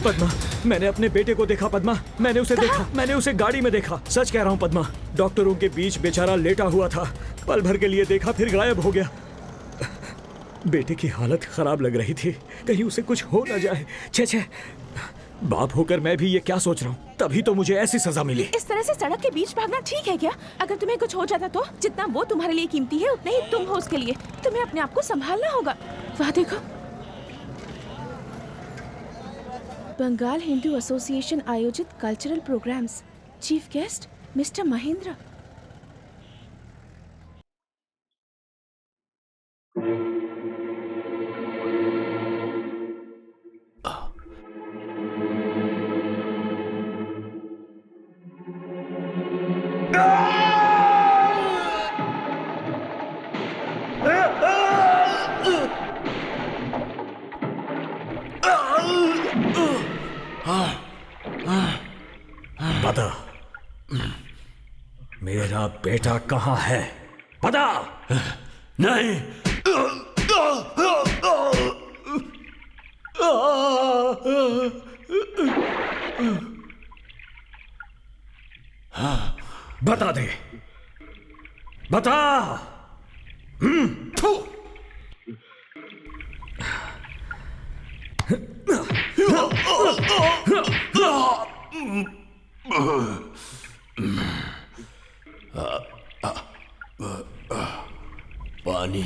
पद्मा, मैंने अपने बेटे को देखा पद्मा, मैंने उसे देखा, मैंने उसे गाड़ी में देखा, सच कह रहा हूँ पद्मा। डॉक्टरों के बीच बेचारा लेटा हुआ था, पल भर के लिए देखा फिर गायब हो गया। बेटे की हालत खराब लग रही थी, कहीं उसे कुछ हो ना जाए। छे छे, बाप होकर मैं भी ये क्या सोच रहा हूँ, तभी तो मुझे ऐसी सजा मिली। इस तरह से सड़क के बीच भागना ठीक है क्या? अगर तुम्हें कुछ हो जाता तो जितना वो तुम्हारे लिए कीमती है उतना ही तुम हो उसके लिए। तुम्हें अपने आप को संभालना होगा। वहाँ देखो, बंगाल हिंदू एसोसिएशन आयोजित cultural programmes, chief guest mister Mahendra. बता, मेरा बेटा कहाँ है? बता। नहीं। बता दे, बता। पानी।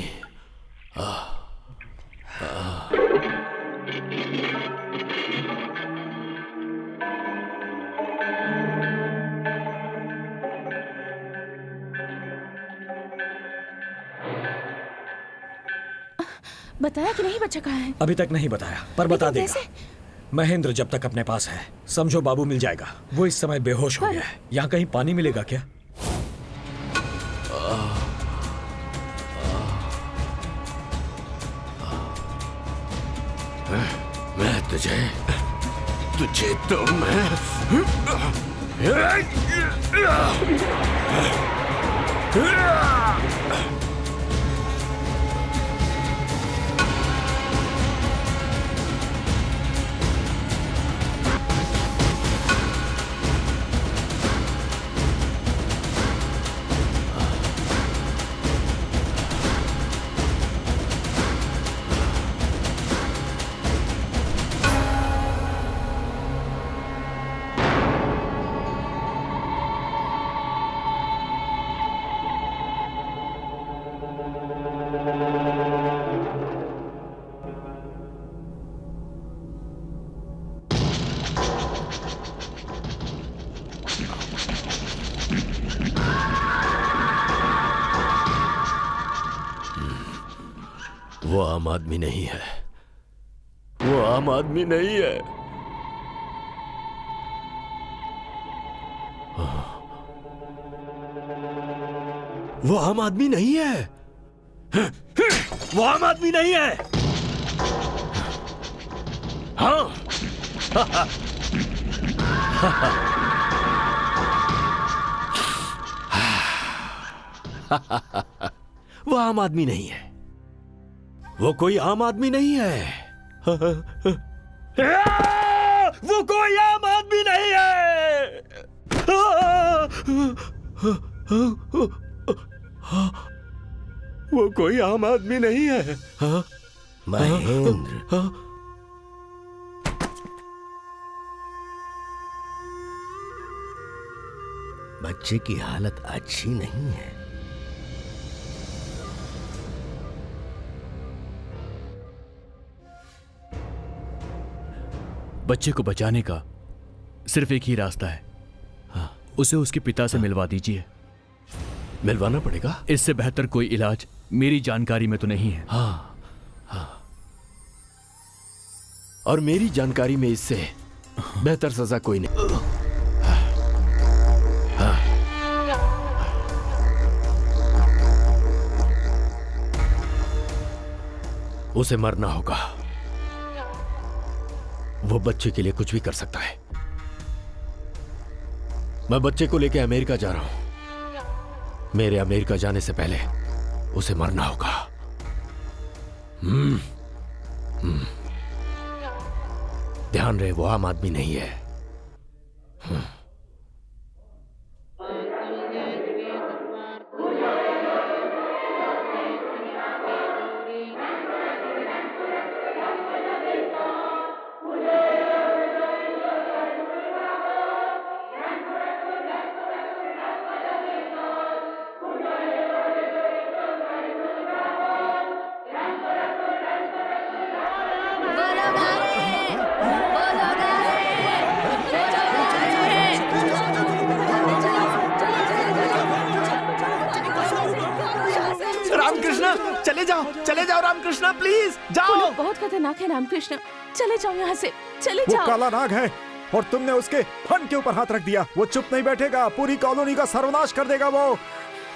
बताया कि नहीं बच्चा कहाँ है? अभी तक नहीं बताया, पर बता देगा। महेंद्र जब तक अपने पास है, समझो बाबू मिल जाएगा। वो इस समय बेहोश हो गया है। यहाँ कहीं पानी मिलेगा क्या? मैं तुझे तो मैं वो आम आदमी नहीं है। वो आम आदमी नहीं है। वो आम आदमी नहीं है। वो आम आदमी नहीं है। हाँ। वो आम आदमी नहीं है। वो कोई आम आदमी नहीं है। वो कोई आम आदमी नहीं है। वो कोई आम आदमी नहीं है। महेंद्र, बच्चे की हालत अच्छी नहीं है। बच्चे को बचाने का सिर्फ एक ही रास्ता है। हाँ, उसे उसके पिता से मिलवा दीजिए। मिलवाना पड़ेगा? इससे बेहतर कोई इलाज मेरी जानकारी में तो नहीं है। हाँ, हाँ। और मेरी जानकारी में इससे बेहतर सजा कोई नहीं। हाँ। उसे मरना होगा। वो बच्चे के लिए कुछ भी कर सकता है। मैं बच्चे को लेकर अमेरिका जा रहा हूं। मेरे अमेरिका जाने से पहले उसे मरना होगा। ध्यान रहे वो आम आदमी नहीं है। रामकृष्ण चले जाओ रामकृष्ण प्लीज जाओ। वो लोग बहुत खतरनाक है रामकृष्ण, चले जाओ यहाँ से, चले वो जाओ। काला नाग है और तुमने उसके फन के ऊपर हाथ रख दिया। वो चुप नहीं बैठेगा, पूरी कॉलोनी का सर्वनाश कर देगा। वो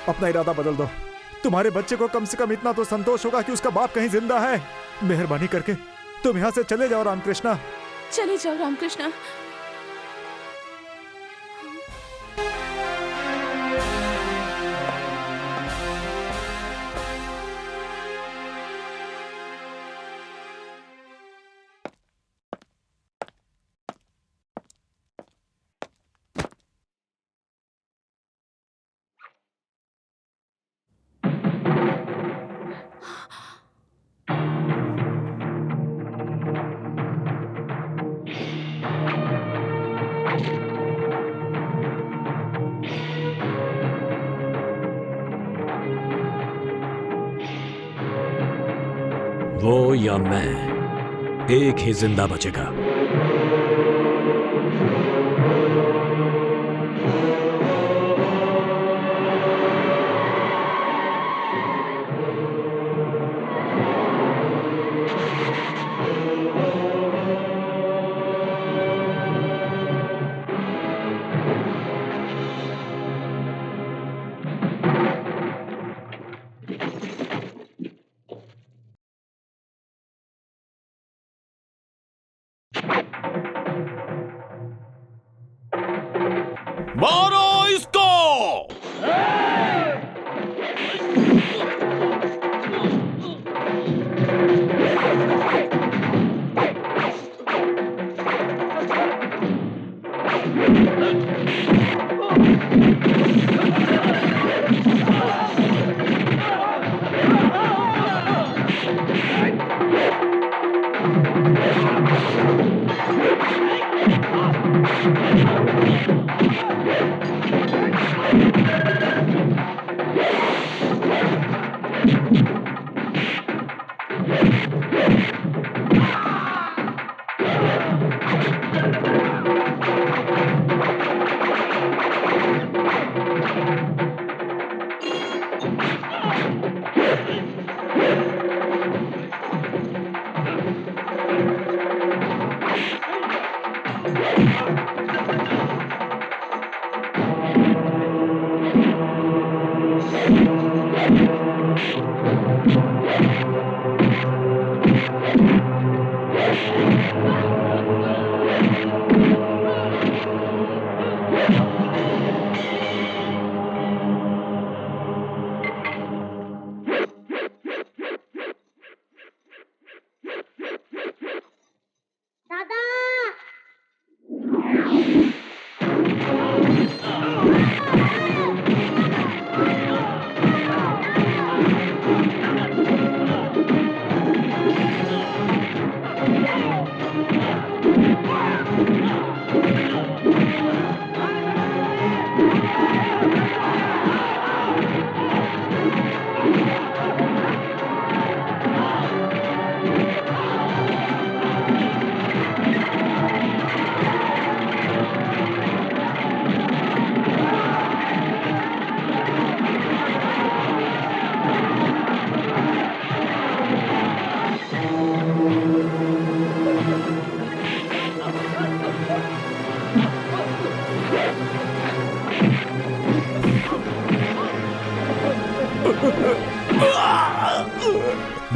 अपना इरादा बदल दो। तुम्हारे बच्चे को कम से कम इतना तो संतोष होगा कि उसका बाप कहीं जिंदा है। मेहरबानी करके तुम यहाँ से चले जाओ रामकृष्ण। चले जाओ रामकृष्ण। वो या मैं, एक ही जिंदा बचेगा। मारो इसको।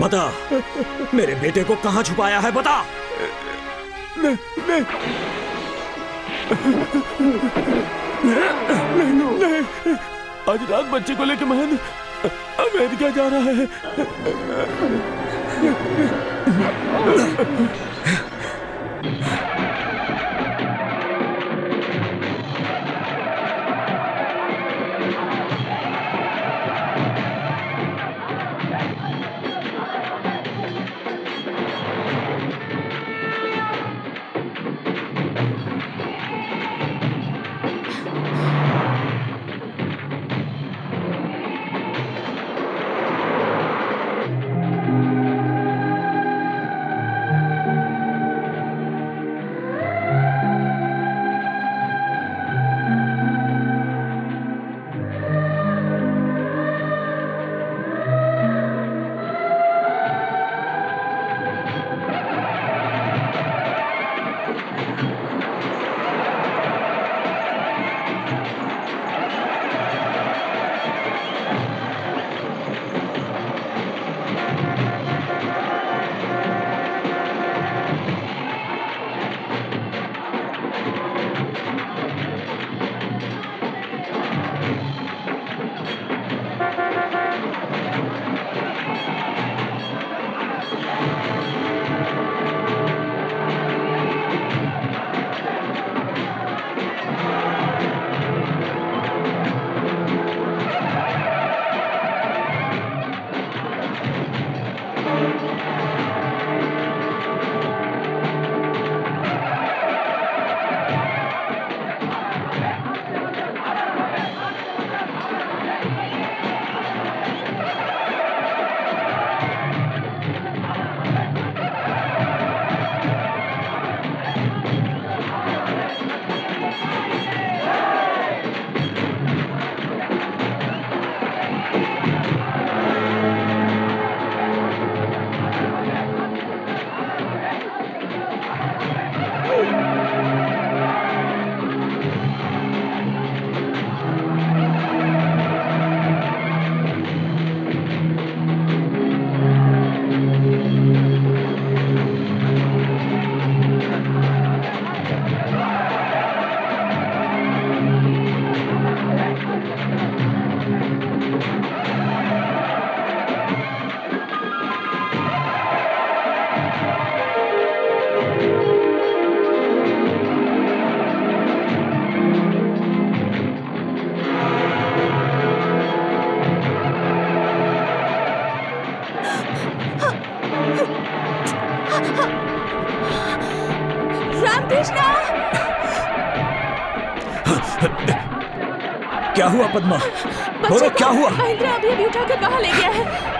बता, मेरे बेटे को कहाँ छुपाया है, बता। नहीं, आज रात बच्चे को लेकर महन अमेरिका जा रहा है। क्या हुआ पद्मा? बोलो क्या हुआ? महेंद्र अभी अभी उठाकर बाहर ले गया है।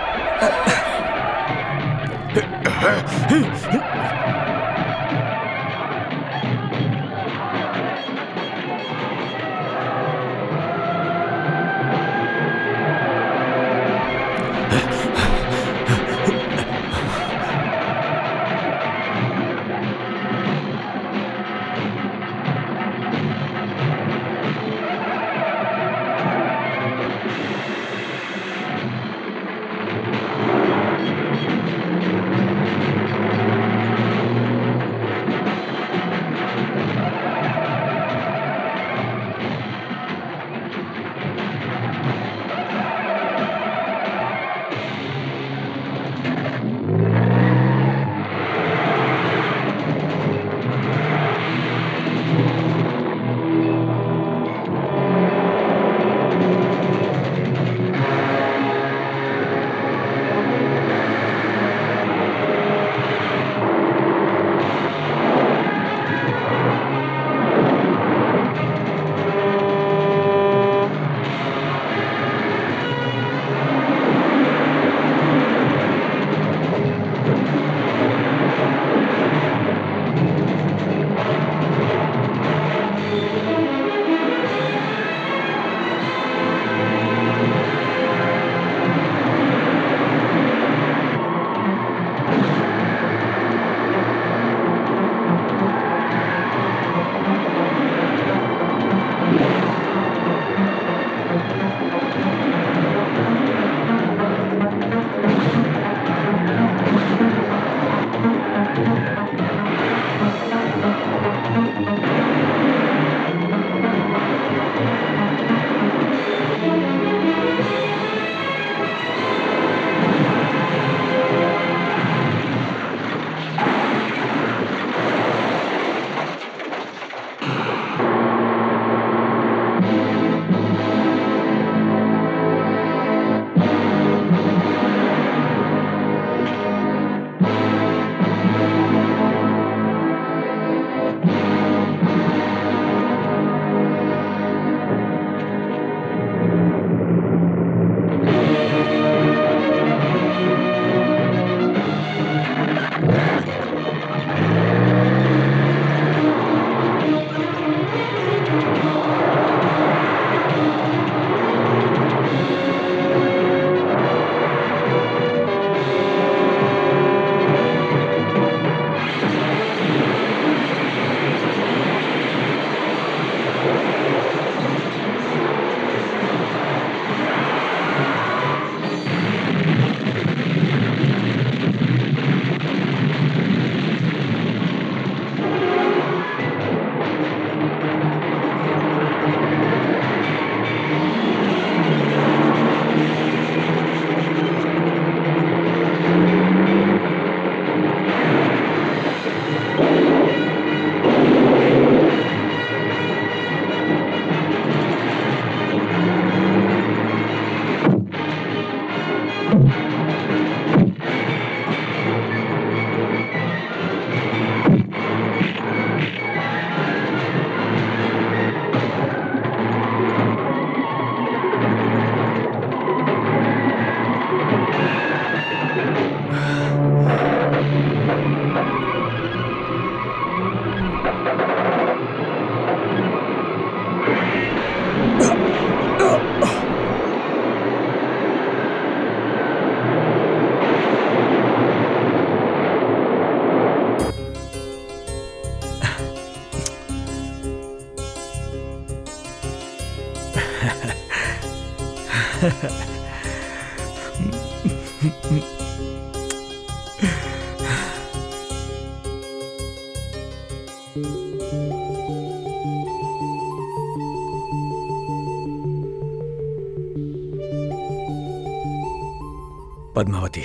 पद्मावती,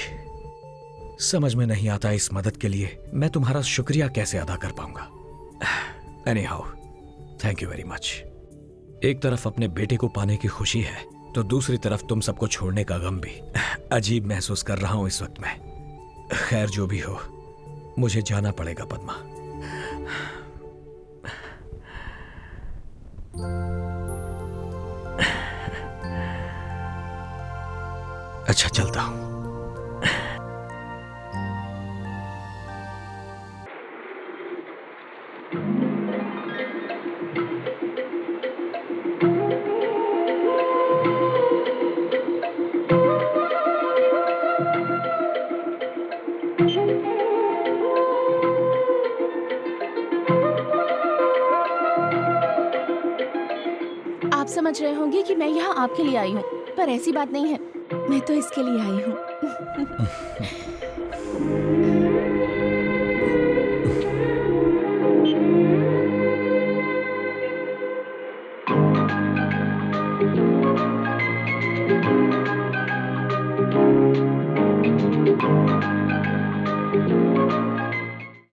समझ में नहीं आता इस मदद के लिए मैं तुम्हारा शुक्रिया कैसे अदा कर पाऊंगा। Anyhow, thank you very much. एक तरफ अपने बेटे को पाने की खुशी है तो दूसरी तरफ तुम सबको छोड़ने का गम भी। अजीब महसूस कर रहा हूं इस वक्त मैं। खैर जो भी हो, मुझे जाना पड़ेगा पद्मा। अच्छा चलता हूं। आप समझ रहे होंगे कि मैं यहाँ आपके लिए आई हूँ, पर ऐसी बात नहीं है। मैं तो इसके लिए आई हूँ।